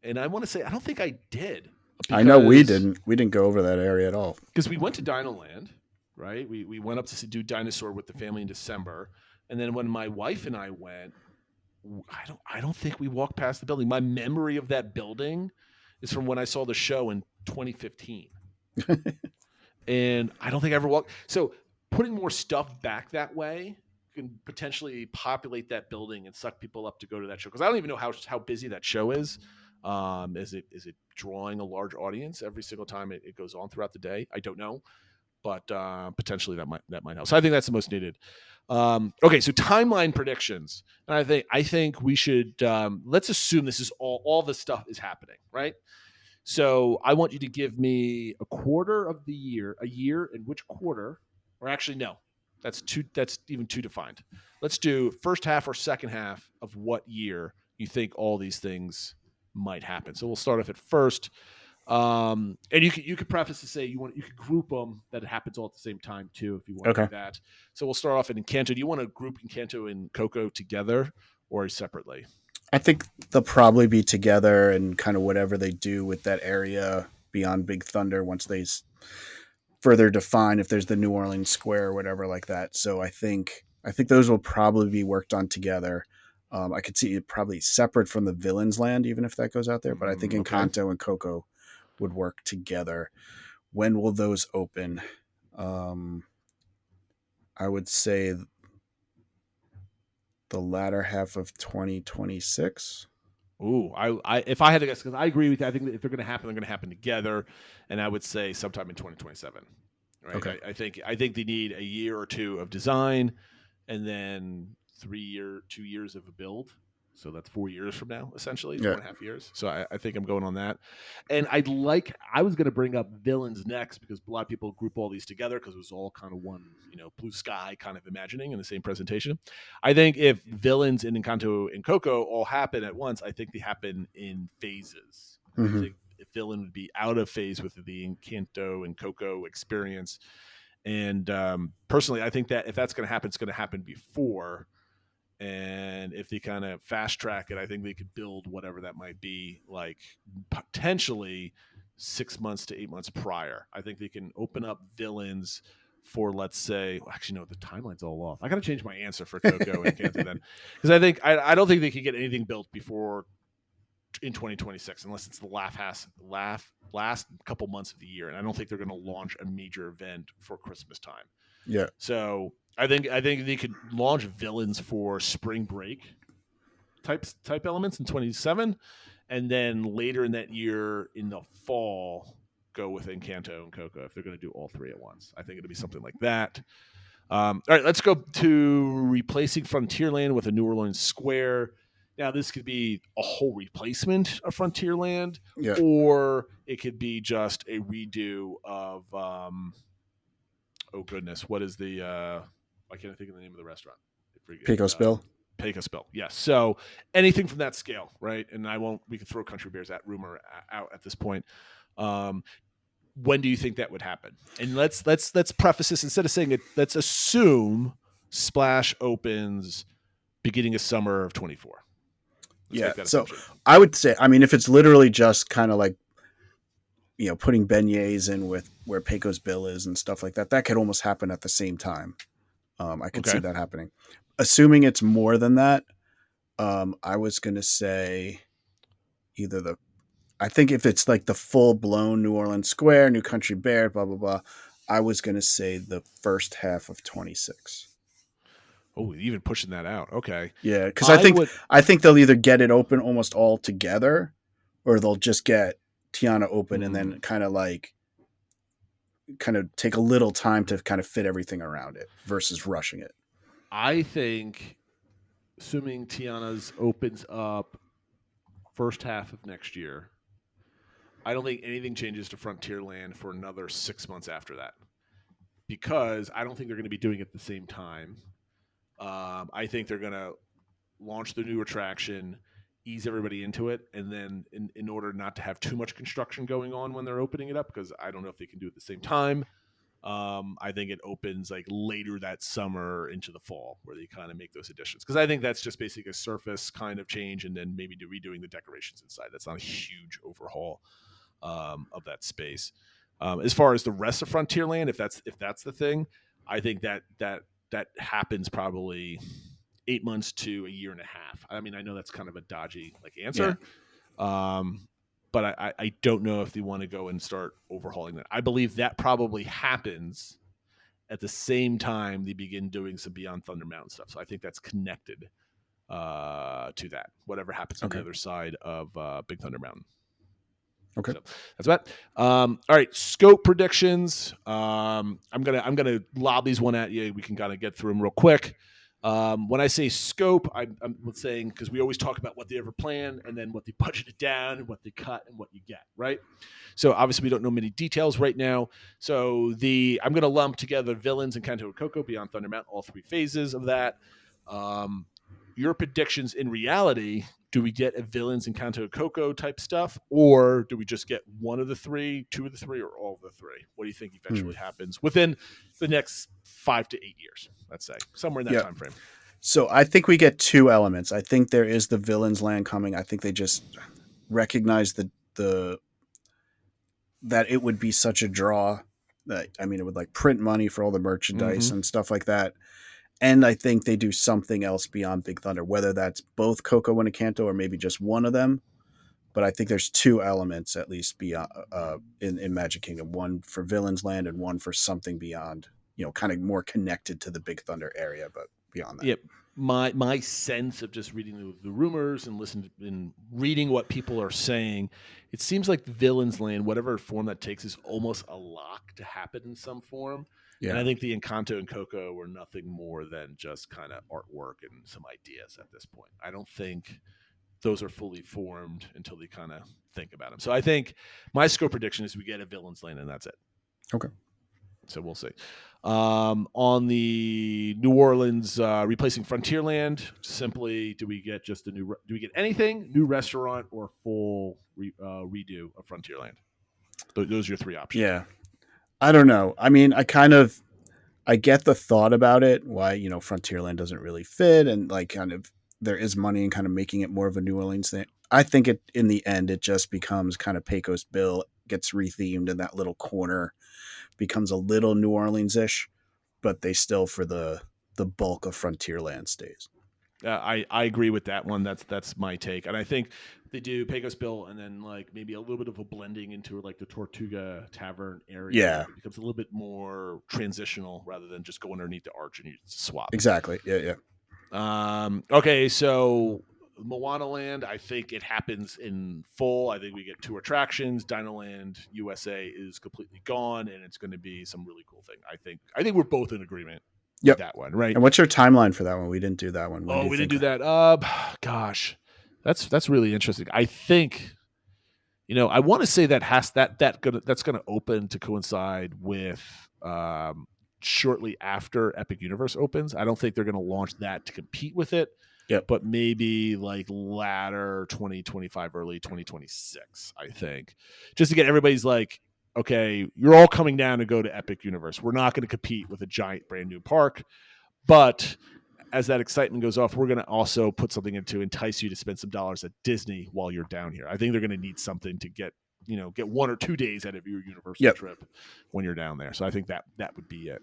And I want to say I don't think I did. I know we didn't. We didn't go over that area at all because we went to Dinoland, right? We went up to do Dinosaur with the family in December, and then when my wife and I went, I don't think we walked past the building. My memory of that building is from when I saw the show in 2015, and I don't think I ever walked. So putting more stuff back that way can potentially populate that building and suck people up to go to that show because I don't even know how busy that show is. Is it drawing a large audience every single time it goes on throughout the day? I don't know, but potentially that might help. So I think that's the most needed. Okay, so timeline predictions, and I think we should let's assume this is all this stuff is happening, right? So I want you to give me a quarter of the year, a year in which quarter, or actually no, that's even too defined. Let's do first half or second half of what year you think all these things might happen. So we'll start off at first, and you could preface to say you could group them that it happens all at the same time too if you want to do that. So we'll start off in Encanto. Do you want to group Encanto and Coco together or separately? I think they'll probably be together and kind of whatever they do with that area beyond Big Thunder once they further define if there's the New Orleans Square or whatever like that. So I think those will probably be worked on together. I could see it probably separate from the Villains Land, even if that goes out there. But I think Encanto and Coco would work together. When will those open? I would say the latter half of 2026. Ooh, I if I had to guess, because I agree with you. I think that if they're going to happen, they're going to happen together, and I would say sometime in 2027. Right? Okay. I think they need a year or two of design, and then 2 years of a build. So that's 4 years from now, essentially 4.5 years. So I think I'm going on that. And I was going to bring up Villains next because a lot of people group all these together because it was all kind of one, blue sky kind of imagining in the same presentation. I think if Villains and Encanto and Coco all happen at once, I think they happen in phases. Mm-hmm. I think if Villain would be out of phase with the Encanto and Coco experience. And personally, I think that if that's going to happen, it's going to happen before. And if they kind of fast track it, I think they could build whatever that might be, like potentially 6 months to 8 months prior. I think they can open up Villains for, let's say, actually, no, the timeline's all off. I got to change my answer for Coco and Encanto then, because I don't think they could get anything built before in 2026, unless it's the last couple months of the year. And I don't think they're going to launch a major event for Christmas time. Yeah. So I think they could launch Villains for spring break type elements in 27, and then later in that year in the fall go with Encanto and Coco if they're going to do all three at once. I think it'll be something like that. All right, let's go to replacing Frontierland with a New Orleans Square. Now, this could be a whole replacement of Frontierland, or it could be just a redo of, oh goodness, what is the, why can't I think of the name of the restaurant? Pecos Bill. Pecos Bill, yes. So anything from that scale, right? And we can throw Country Bears at rumor out at this point. When do you think that would happen? And let's preface this, instead of saying it, let's assume Splash opens beginning of summer of 24. Yeah. So I would say, I mean, if it's literally just kind of like, putting beignets in with where Pecos Bill is and stuff like that, that could almost happen at the same time. I could see that happening. Assuming it's more than that, I was going to say I think if it's like the full blown New Orleans Square, New Country Bear, blah, blah, blah, I was going to say the first half of 26. Oh, even pushing that out. Okay. Yeah. Cause I think they'll either get it open almost all together, or they'll just get Tiana open and then kind of take a little time to kind of fit everything around it versus rushing it. I think, assuming Tiana's opens up first half of next year, I don't think anything changes to Frontierland for another 6 months after that, because I don't think they're going to be doing it at the same time. I think they're going to launch the new attraction, ease everybody into it, and then in order not to have too much construction going on when they're opening it up, because I don't know if they can do it at the same time, I think it opens like later that summer into the fall, where they kind of make those additions, because I think that's just basically a surface kind of change, and then maybe redoing the decorations inside. That's not a huge overhaul of that space. As far as the rest of Frontierland, if that's the thing, I think that happens probably 8 months to a year and a half. I mean, I know that's kind of a dodgy answer, but I don't know if they want to go and start overhauling that. I believe that probably happens at the same time they begin doing some Beyond Thunder Mountain stuff. So I think that's connected to that. Whatever happens on the other side of Big Thunder Mountain. Okay, so that's that. All right, scope predictions. I'm gonna lob these one at you. We can kind of get through them real quick. When I say scope, I'm saying, because we always talk about what they ever plan and then what they budgeted down and what they cut and what you get, right? So obviously we don't know many details right now. So I'm going to lump together Villains and Encanto and Coco, Beyond Thunder Mountain, all three phases of that. Your predictions in reality, do we get a Villains and Encanto and Coco type stuff, or do we just get one of the three, two of the three, or all of the three? What do you think eventually happens within the next 5 to 8 years, let's say, somewhere in that time frame? So I think we get two elements. I think there is the Villains Land coming. I think they just recognize that it would be such a draw that, I mean, it would print money for all the merchandise and stuff like that. And I think they do something else beyond Big Thunder, whether that's both Coco and Encanto or maybe just one of them. But I think there's two elements at least beyond in Magic Kingdom, one for Villains Land and one for something beyond, kind of more connected to the Big Thunder area, but beyond that. Yep. My sense of just reading the rumors and reading what people are saying, it seems like Villains Land, whatever form that takes, is almost a lock to happen in some form. Yeah. And I think the Encanto and Coco were nothing more than just kind of artwork and some ideas at this point. I don't think those are fully formed until they kind of think about them. So I think my scope prediction is we get a Villains Land and that's it. Okay. So we'll see. On the New Orleans replacing Frontierland, simply, do we get anything, new restaurant or full redo of Frontierland? Those are your three options. Yeah. I don't know. I mean, I get the thought about it, why, Frontierland doesn't really fit, and there is money in kind of making it more of a New Orleans thing. I think in the end, it just becomes kind of Pecos Bill, gets rethemed, and that little corner becomes a little New Orleans-ish, but they still, for the bulk of Frontierland, stays. I agree with that one. That's my take, and I think they do Pecos Bill, and then like maybe a little bit of a blending into like the Tortuga Tavern area. Yeah. It becomes a little bit more transitional rather than just go underneath the arch and you swap. Exactly. Yeah. Okay, so Moana Land, I think it happens in full. I think we get 2 attractions. Dinoland USA is completely gone, and it's going to be some really cool thing. I think we're both in agreement. Yep. With that one, right? And what's your timeline for that one? We didn't do that one. We didn't do that. Gosh, that's really interesting. I think, I want to say that's going to open to coincide with shortly after Epic Universe opens. I don't think they're going to launch that to compete with it. Yep. But maybe like latter 2025, early 2026, I think. Just to get everybody's like, okay, you're all coming down to go to Epic Universe. We're not going to compete with a giant brand new park. But as that excitement goes off, we're going to also put something in to entice you to spend some dollars at Disney while you're down here. I think they're going to need something to get 1 or 2 days out of your Universal trip when you're down there. So I think that would be it.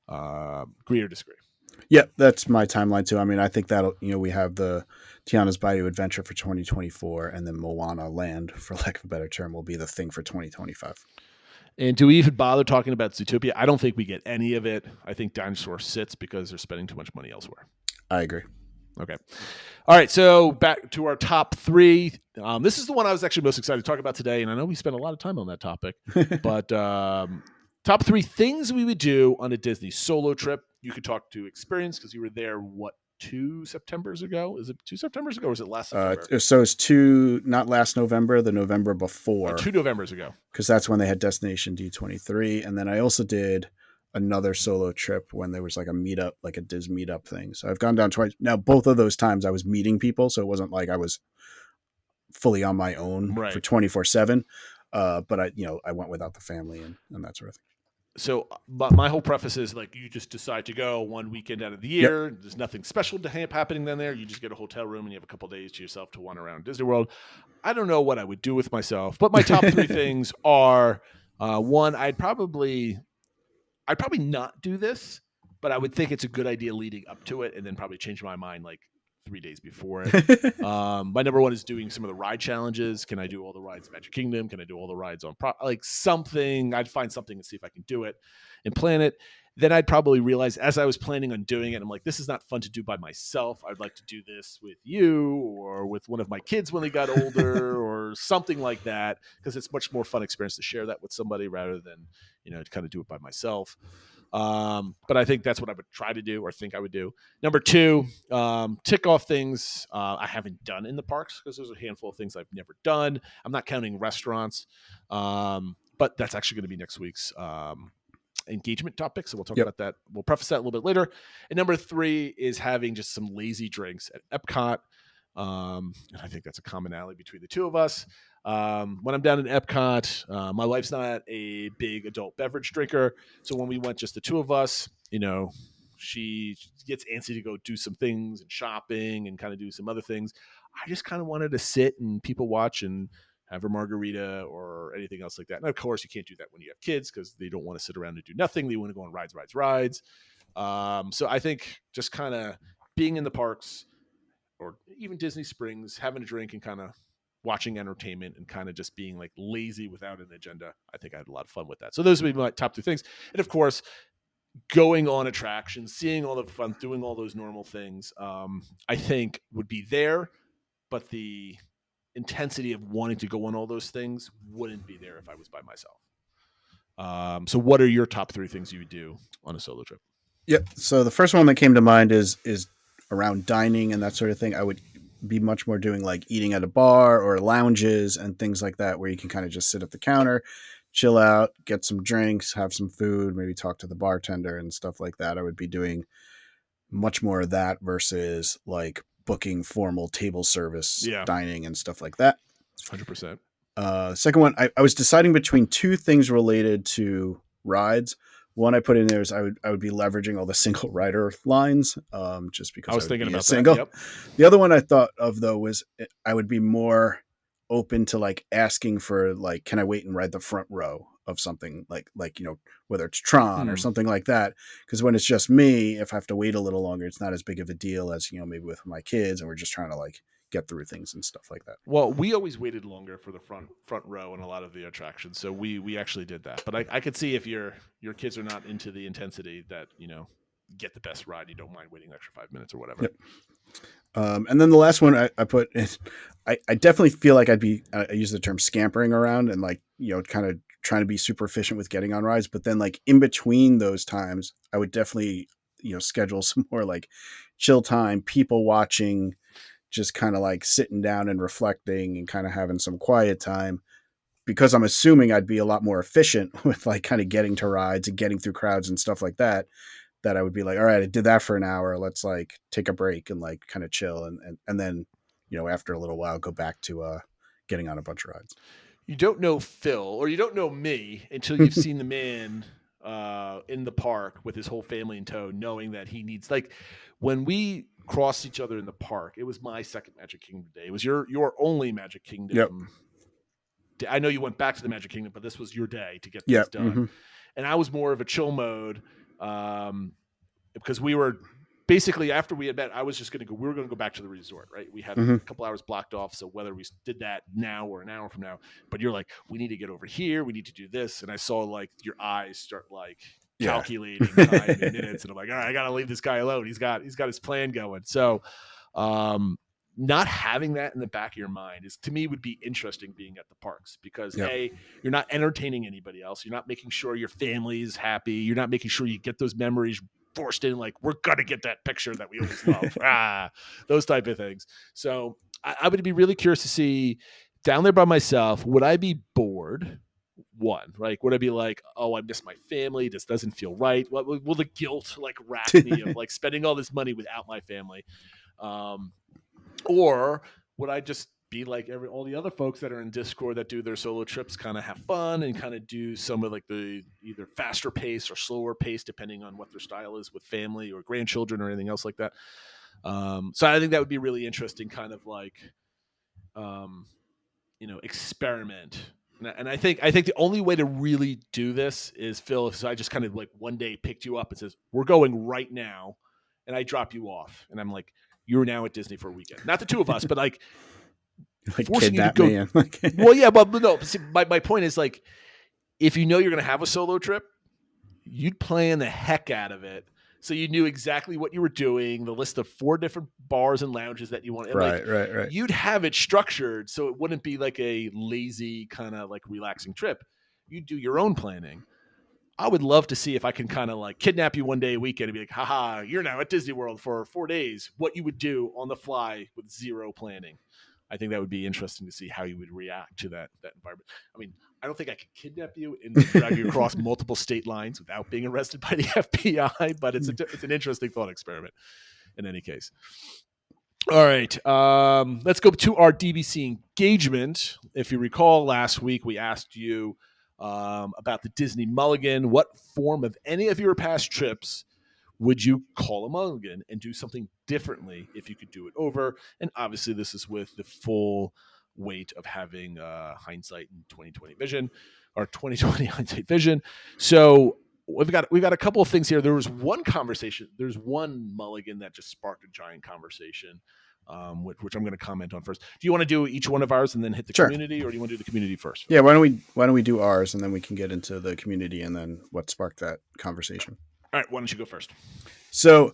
Agree or disagree? Yep, that's my timeline too. I mean, I think that'll, we have the Tiana's Bayou Adventure for 2024, and then Moana Land, for lack of a better term, will be the thing for 2025. And do we even bother talking about Zootopia? I don't think we get any of it. I think Dinosaur sits because they're spending too much money elsewhere. I agree. Okay. All right, so back to our top 3. This is the one I was actually most excited to talk about today, and I know we spent a lot of time on that topic, but top 3 things we would do on a Disney solo trip. You could talk to experience because you were there, 2 Septembers ago? Is it 2 Septembers ago or is it last September? So it's 2, not last November, the November before. 2 Novembers ago. Because that's when they had Destination D23. And then I also did another solo trip when there was like a meetup, like a Diz meetup thing. So I've gone down twice. Now, both of those times I was meeting people. So it wasn't like I was fully on my own for 24/7. But I went without the family and that sort of thing. So my whole preface is like you just decide to go one weekend out of the year. Yep. There's nothing special happening down there. You just get a hotel room and you have a couple days to yourself to wander around Disney World. I don't know what I would do with myself, but my top 3 things are one, I'd probably not do this, but I would think it's a good idea leading up to it and then probably change my mind like 3 days before it. My number 1 is doing some of the ride challenges. Can I do all the rides in Magic Kingdom? Can I do all the rides on something? I'd find something and see if I can do it and plan it. Then I'd probably realize as I was planning on doing it, I'm like, this is not fun to do by myself. I'd like to do this with you or with one of my kids when they got older or something like that, because it's much more fun experience to share that with somebody rather than, to kind of do it by myself. But I think that's what I would try to do or think I would do. Number 2, tick off things I haven't done in the parks because there's a handful of things I've never done. I'm not counting restaurants, but that's actually going to be next week's engagement topic. So we'll talk about that. We'll preface that a little bit later. And number 3 is having just some lazy drinks at Epcot. And I think that's a commonality between the two of us. When I'm down in Epcot, my wife's not a big adult beverage drinker. So when we went just the two of us, she gets antsy to go do some things and shopping and kind of do some other things. I just kind of wanted to sit and people watch and have a margarita or anything else like that. And of course, you can't do that when you have kids because they don't want to sit around and do nothing. They want to go on rides. So I think just kind of being in the parks or even Disney Springs, having a drink and kind of watching entertainment and kind of just being like lazy without an agenda. I think I had a lot of fun with that. So those would be my top 2 things. And of course, going on attractions, seeing all the fun, doing all those normal things, I think would be there, but the intensity of wanting to go on all those things wouldn't be there if I was by myself. So what are your top 3 things you would do on a solo trip? Yep. So the first one that came to mind is around dining and that sort of thing. I would be much more doing like eating at a bar or lounges and things like that, where you can kind of just sit at the counter, chill out, get some drinks, have some food, maybe talk to the bartender and stuff like that. I would be doing much more of that versus like booking formal table service dining and stuff like that. 100%. Second one, I was deciding between 2 things related to rides. One I put in there is I would be leveraging all the single rider lines, just because I was thinking about single. that. Yep. The other one I thought of though was I would be more open to like asking for like, can I wait and ride the front row? of something like whether it's Tron or something like that. Because when it's just me, if I have to wait a little longer, it's not as big of a deal as maybe with my kids, and we're just trying to like get through things and stuff like that. Well, we always waited longer for the front row in a lot of the attractions, so we actually did that. But I could see if your kids are not into the intensity that get the best ride, you don't mind waiting an extra 5 minutes or whatever. Yep. And then the last one I put is I definitely feel like I use the term scampering around and like kind of trying to be super efficient with getting on rides, but then like in between those times I would definitely schedule some more like chill time, people watching, just kind of like sitting down and reflecting and kind of having some quiet time, because I'm assuming I'd be a lot more efficient with like kind of getting to rides and getting through crowds and stuff like that I would be like, all right, I did that for an hour. Let's like take a break and like kind of chill. And then, after a little while, go back to getting on a bunch of rides. You don't know Phil, or you don't know me until you've seen the man in the park with his whole family in tow, knowing that he needs, like when we crossed each other in the park, it was my second Magic Kingdom day. It was your only Magic Kingdom. Yep. I know you went back to the Magic Kingdom, but this was your day to get this done. Mm-hmm. And I was more of a chill mode. Because we were basically, after we had met, we were going to go back to the resort, right? We had a couple hours blocked off. So whether we did that now or an hour from now, but you're like, we need to get over here. We need to do this. And I saw like your eyes start like calculating time and minutes. And I'm like, all right, I got to leave this guy alone. He's got his plan going. So, not having that in the back of your mind to me would be interesting being at the parks, because A, you're not entertaining anybody else. You're not making sure your family is happy. You're not making sure you get those memories forced in, like, we're going to get that picture that we always love. Those type of things. So I would be really curious to see down there by myself, would I be bored? One, like, would I be like, oh, I miss my family. This doesn't feel right. Will the guilt like wrap me of like spending all this money without my family? Or would I just be like all the other folks that are in Discord that do their solo trips, kind of have fun and kind of do some of like the either faster pace or slower pace, depending on what their style is with family or grandchildren or anything else like that. So I think that would be really interesting, kind of like, experiment. And I think the only way to really do this is, Phil, if I just kind of like one day picked you up and says, we're going right now, and I drop you off, and I'm like, you're now at Disney for a weekend. Not the two of us, but like forcing you to go. Well, yeah, but no. See, my point is, like, if you're going to have a solo trip, you'd plan the heck out of it, so you knew exactly what you were doing, the list of 4 different bars and lounges that you want. And right. You'd have it structured so it wouldn't be like a lazy kind of like relaxing trip. You'd do your own planning. I would love to see if I can kind of like kidnap you one day a weekend and be like, haha, you're now at Disney World for 4 days. What you would do on the fly with zero planning. I think that would be interesting to see how you would react to that environment. I mean, I don't think I could kidnap you and drag you across multiple state lines without being arrested by the FBI, but it's an interesting thought experiment in any case. All right, let's go to our DVC engagement. If you recall, last week we asked you about the Disney Mulligan. What form of any of your past trips would you call a mulligan and do something differently if you could do it over? And obviously this is with the full weight of having hindsight and 2020 vision, or 2020 hindsight vision. So we've got a couple of things here. There's one mulligan that just sparked a giant conversation, which I'm going to comment on first. Do you want to do each one of ours and then hit the community, or do you want to do the community first? Yeah, why don't we do ours and then we can get into the community and then what sparked that conversation. All right, why don't you go first? So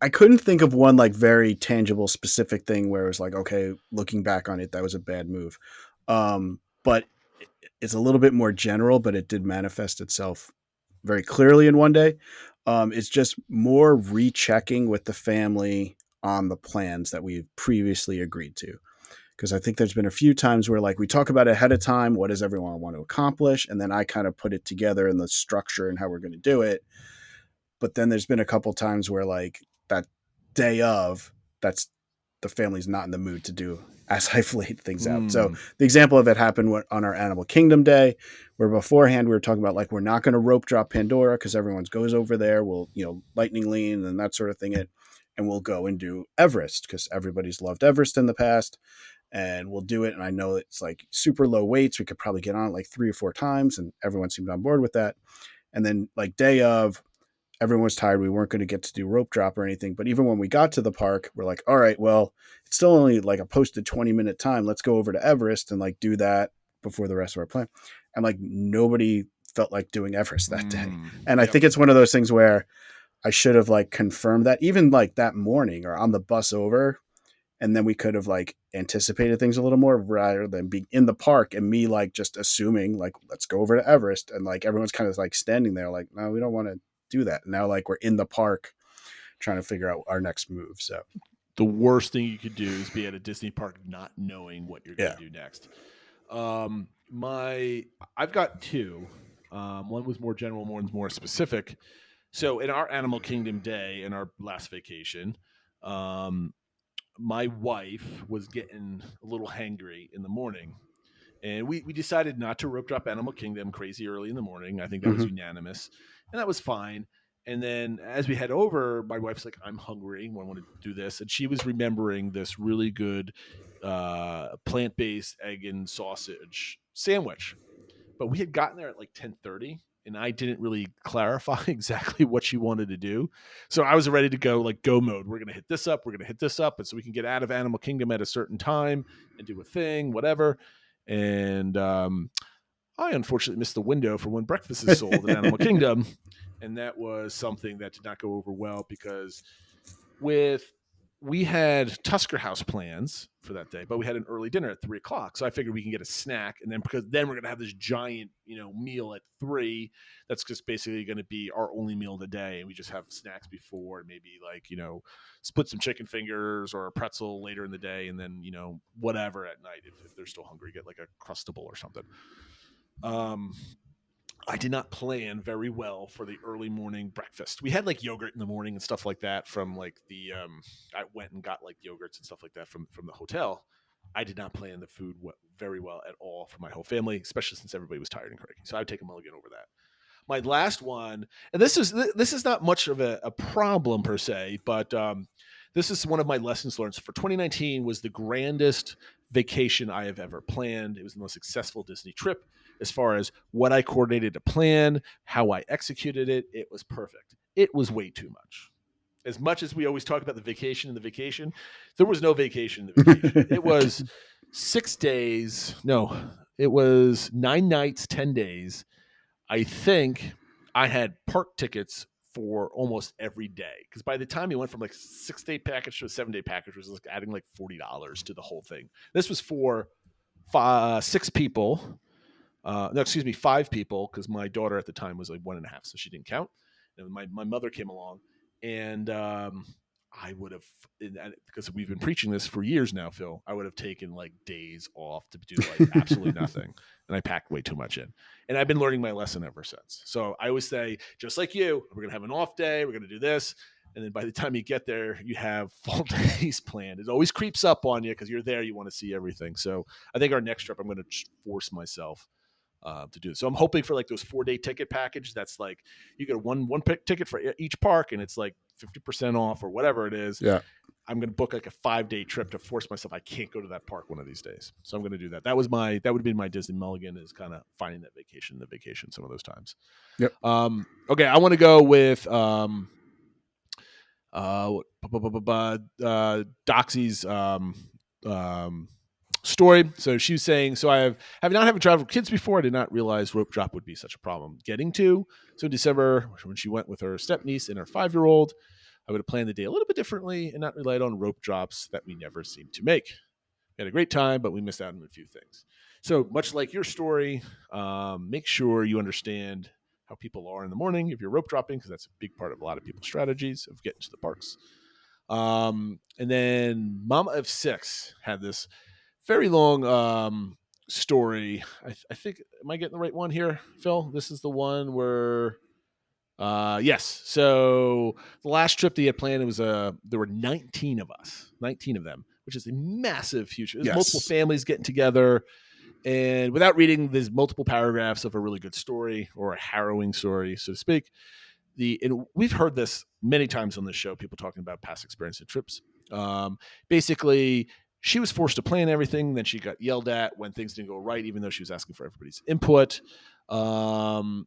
I couldn't think of one like very tangible, specific thing where it was like, okay, looking back on it, that was a bad move. But it's a little bit more general, but it did manifest itself very clearly in one day. It's just more rechecking with the family on the plans that we've previously agreed to. Because I think there's been a few times where like we talk about it ahead of time, what does everyone want to accomplish? And then I kind of put it together in the structure and how we're going to do it. But then there's been a couple times where like that day of, that's the family's not in the mood to do as I've laid things out. So the example of it happened on our Animal Kingdom day, where beforehand we were talking about like, we're not going to rope drop Pandora because everyone goes over there. We'll, lightning lean and that sort of thing. And we'll go and do Everest because everybody's loved Everest in the past. and we'll do it. And I know it's like super low weights. We could probably get on it like 3 or 4 times, and everyone seemed on board with that. And then like day of, everyone was tired. We weren't going to get to do rope drop or anything. But even when we got to the park, we're like, all right, well, it's still only like a posted 20-minute time. Let's go over to Everest and like do that before the rest of our plan. And like nobody felt like doing Everest that day. And I think it's one of those things where I should have like confirmed that even like that morning or on the bus over. And then we could have like anticipated things a little more rather than being in the park and me like just assuming like, let's go over to Everest. And like everyone's kind of like standing there like, no, we don't want to do that. Now like we're in the park trying to figure out our next move. So the worst thing you could do is be at a Disney park not knowing what you're going to do next. I've got 2. One was more general, one's more specific. So in our Animal Kingdom day, in our last vacation, my wife was getting a little hangry in the morning, and we decided not to rope drop Animal Kingdom crazy early in the morning. I think that was unanimous, and that was fine. And then as we head over, my wife's like, I'm hungry. I want to do this. And she was remembering this really good plant-based egg and sausage sandwich. But we had gotten there at like 10:30, and I didn't really clarify exactly what she wanted to do. So I was ready to go like go mode. We're going to hit this up. We're going to hit this up. And so we can get out of Animal Kingdom at a certain time and do a thing, whatever. And I unfortunately missed the window for when breakfast is sold in Animal Kingdom. And that was something that did not go over well because we had Tusker House plans for that day, but we had an early dinner at 3:00. So I figured we can get a snack. And then because then we're going to have this giant, meal at 3, that's just basically going to be our only meal of the day. And we just have snacks before, maybe like, split some chicken fingers or a pretzel later in the day. And then, whatever at night, if they're still hungry, get like a Crustable or something. I did not plan very well for the early morning breakfast. We had like yogurt in the morning and stuff like that from like I went and got like yogurts and stuff like that from the hotel. I did not plan the food very well at all for my whole family, especially since everybody was tired and cranky. So I would take a mulligan over that. My last one, and this is not much of a problem per se, but this is one of my lessons learned. So for 2019 was the grandest vacation I have ever planned. It was the most successful Disney trip as far as what I coordinated to plan, how I executed it. It was perfect. It was way too much. As much as we always talk about the vacation, there was no vacation in the vacation. It was 6 days. No, it was 9 nights, 10 days. I think I had park tickets for almost every day. Because by the time you went from like a 6-day package to a 7-day package, was like adding like $40 to the whole thing. This was for 6 people. 5 people, because my daughter at the time was like 1.5, so she didn't count. And my mother came along, and I would have, because we've been preaching this for years now, Phil, I would have taken like days off to do like absolutely nothing. And I packed way too much in. And I've been learning my lesson ever since. So I always say, just like you, we're going to have an off day. We're going to do this. And then by the time you get there, you have full days planned. It always creeps up on you because you're there. You want to see everything. So I think our next trip, I'm going to force myself to do. So I'm hoping for like those 4-day ticket package. That's like you get one ticket for each park, and it's like 50% off or whatever it is. Yeah, I'm going to book like a 5-day trip to force myself. I can't go to that park one of these days, so I'm going to do that. That would have been my Disney mulligan, is kind of finding that vacation, the vacation some of those times. Yep. Okay, I want to go with Doxy's story. So she was saying, so I have not having traveled with kids before, I did not realize rope drop would be such a problem getting to. So in December, when she went with her stepniece and her 5-year-old, I would have planned the day a little bit differently and not relied on rope drops that we never seemed to make. We had a great time, but we missed out on a few things. So much like your story, make sure you understand how people are in the morning if you're rope dropping, because that's a big part of a lot of people's strategies of getting to the parks. And then Mama of 6 had this very long story. I think, am I getting the right one here, Phil? This is the one where, yes. So the last trip that he had planned, it was there were 19 of us, 19 of them, which is a massive, huge. There's multiple families getting together, and without reading these multiple paragraphs of a really good story or a harrowing story, so to speak, we've heard this many times on this show. People talking about past experience and trips. Basically, she was forced to plan everything. Then she got yelled at when things didn't go right, even though she was asking for everybody's input. And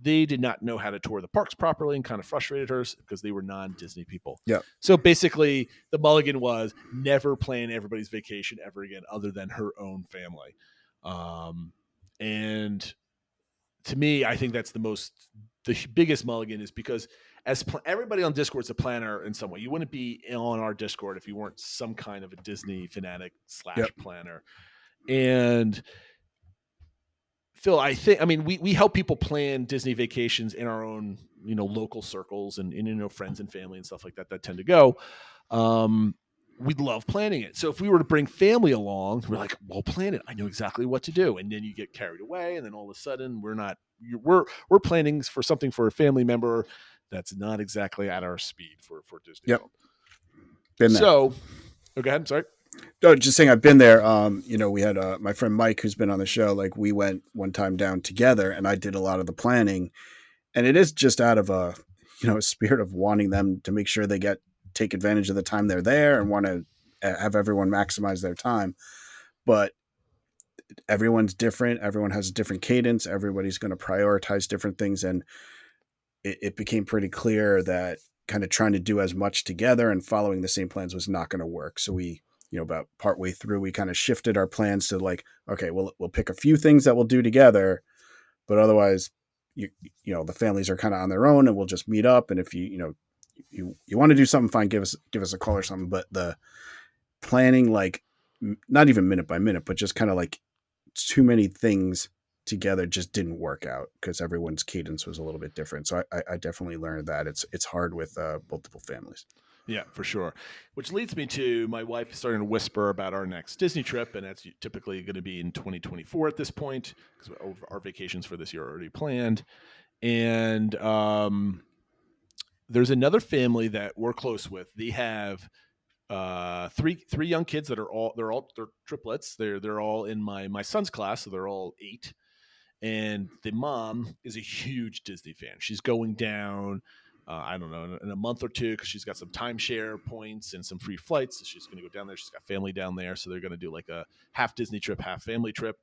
they did not know how to tour the parks properly, and kind of frustrated her because they were non-Disney people. Yeah. So basically the mulligan was never plan everybody's vacation ever again, other than her own family. And to me, I think that's the biggest mulligan, is because everybody on Discord is a planner in some way. You wouldn't be on our Discord if you weren't some kind of a Disney fanatic / planner. And Phil, we help people plan Disney vacations in our own, local circles and friends and family and stuff like that tend to go. We love planning it. So if we were to bring family along, we're like, well, plan it. I know exactly what to do. And then you get carried away, and then all of a sudden we're planning for something for a family member that's not exactly at our speed for Disney. Yep. Been there. So, go ahead. Sorry. No, just saying I've been there. We had my friend Mike, who's been on the show. Like, we went one time down together, and I did a lot of the planning. And it is just out of a spirit of wanting them to make sure they take advantage of the time they're there and want to have everyone maximize their time. But everyone's different. Everyone has a different cadence. Everybody's going to prioritize different things. And it became pretty clear that kind of trying to do as much together and following the same plans was not going to work. So we, about partway through, we kind of shifted our plans to like, okay, we'll pick a few things that we'll do together, but otherwise, the families are kind of on their own, and we'll just meet up. And if you want to do something, fine, give us a call or something. But the planning, like not even minute by minute, but just kind of like too many things together just didn't work out because everyone's cadence was a little bit different. So I definitely learned that it's hard with multiple families. Yeah, for sure. Which leads me to my wife starting to whisper about our next Disney trip, and that's typically going to be in 2024 at this point, because our vacations for this year are already planned. And there's another family that we're close with. They have three young kids that they're triplets. They're all in my son's class, so they're all 8. And the mom is a huge Disney fan. She's going down, I don't know, in a month or two, because she's got some timeshare points and some free flights. So she's going to go down there. She's got family down there. So they're going to do like a half Disney trip, half family trip.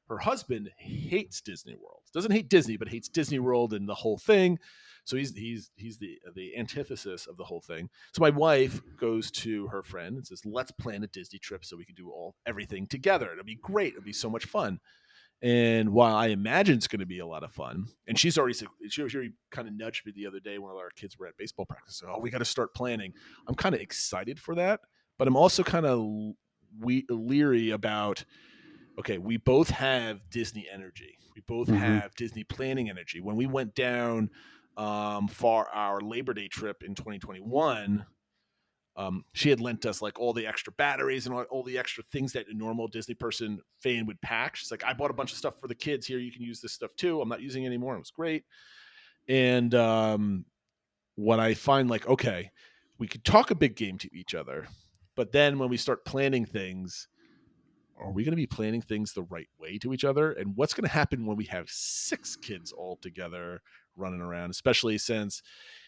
Her husband hates Disney World. Doesn't hate Disney, but hates Disney World and the whole thing. So he's the antithesis of the whole thing. So my wife goes to her friend and says, let's plan a Disney trip so we can do everything together. It'll be great. It'll be so much fun. And while I imagine it's going to be a lot of fun, and she kind of nudged me the other day when our kids were at baseball practice. So, we got to start planning. I'm kind of excited for that, but I'm also kind of leery about, okay, we both have Disney energy. We both have Disney planning energy. When we went down for our Labor Day trip in 2021, she had lent us like all the extra batteries and all the extra things that a normal Disney fan would pack. She's like, I bought a bunch of stuff for the kids here. You can use this stuff too. I'm not using it anymore. It was great. And what I find, like, okay, we could talk a big game to each other, but then when we start planning things, are we going to be planning things the right way to each other? And what's going to happen when we have 6 kids all together running around, especially since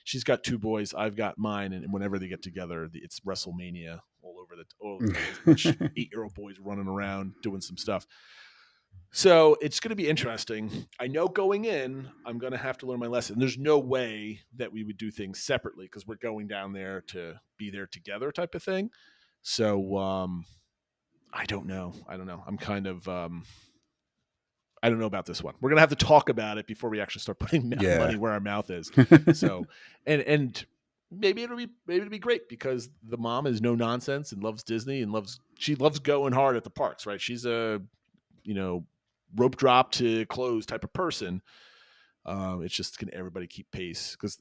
she's got 2 boys, I've got mine, and whenever they get together, it's WrestleMania all over the place. 8-year-old boys running around doing some stuff. So it's going to be interesting. I know going in, I'm going to have to learn my lesson. There's no way that we would do things separately because we're going down there to be there together type of thing. So I don't know. I'm kind of I don't know about this one. We're going to have to talk about it before we actually start putting money where our mouth is. So, and maybe it'll be great because the mom is no nonsense and loves Disney and she loves going hard at the parks, right? She's a, rope drop to close type of person. It's just can everybody keep pace because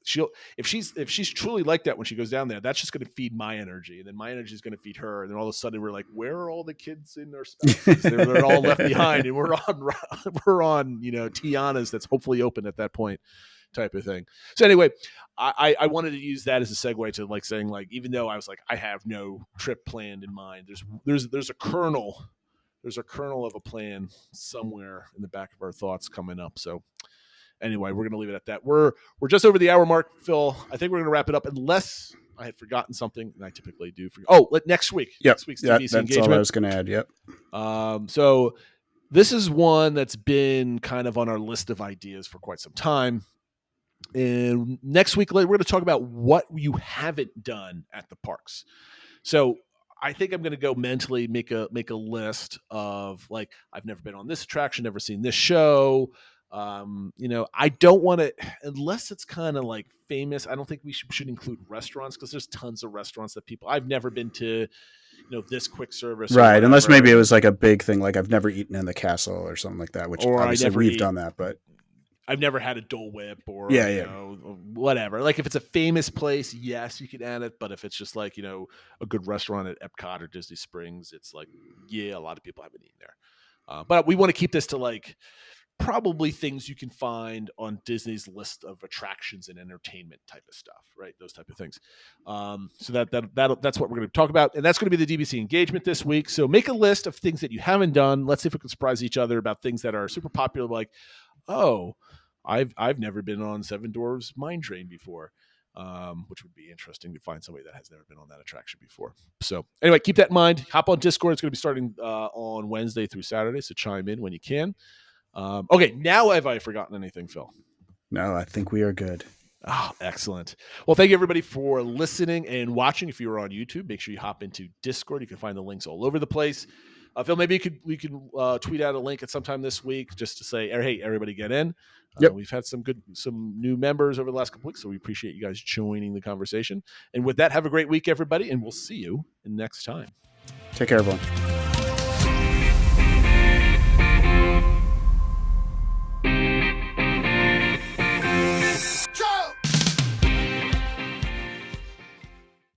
if she's truly like that when she goes down there, that's just going to feed my energy, and then my energy is going to feed her, and then all of a sudden we're like, where are all the kids in their spouses? They're all left behind, and we're on Tiana's that's hopefully open at that point, type of thing. So anyway, I wanted to use that as a segue to like saying, like, even though I was like, I have no trip planned in mind, there's a kernel of a plan somewhere in the back of our thoughts coming up. So anyway, we're going to leave it at that. We're just over the hour mark, Phil. I think we're going to wrap it up unless I had forgotten something, and I typically do. Next week. Yep. Next week's Yeah, DVC that's all I engagement. was going to add. Yep. So this is one that's been kind of on our list of ideas for quite some time. And next week, we're going to talk about what you haven't done at the parks. So I think I'm going to go mentally make a list of like, I've never been on this attraction, never seen this show. I don't want to, unless it's kind of like famous. I don't think we should include restaurants because there's tons of restaurants that I've never been to, this quick service. Right. Unless maybe it was like a big thing. Like I've never eaten in the castle or something like that, which or obviously we've done that, but I've never had a Dole Whip or whatever. Like if it's a famous place, yes, you can add it. But if it's just like, a good restaurant at Epcot or Disney Springs, it's like, yeah, a lot of people haven't eaten there. But we want to keep this to like probably things you can find on Disney's list of attractions and entertainment type of stuff, right? Those type of things. So that's what we're going to talk about. And that's going to be the DVC engagement this week. So make a list of things that you haven't done. Let's see if we can surprise each other about things that are super popular. Like, oh, I've never been on Seven Dwarfs Mine Train before, which would be interesting to find somebody that has never been on that attraction before. So anyway, keep that in mind. Hop on Discord. It's going to be starting on Wednesday through Saturday, so chime in when you can. Okay, now have I forgotten anything, Phil? No, I think we are good. Oh, excellent. Well, thank you everybody for listening and watching. If you're on YouTube, make sure you hop into Discord. You can find the links all over the place. Phil, maybe we could tweet out a link at sometime this week just to say, hey, everybody get in. Yep. We've had some new members over the last couple weeks, so we appreciate you guys joining the conversation. And with that, have a great week, everybody, and we'll see you next time. Take care, everyone.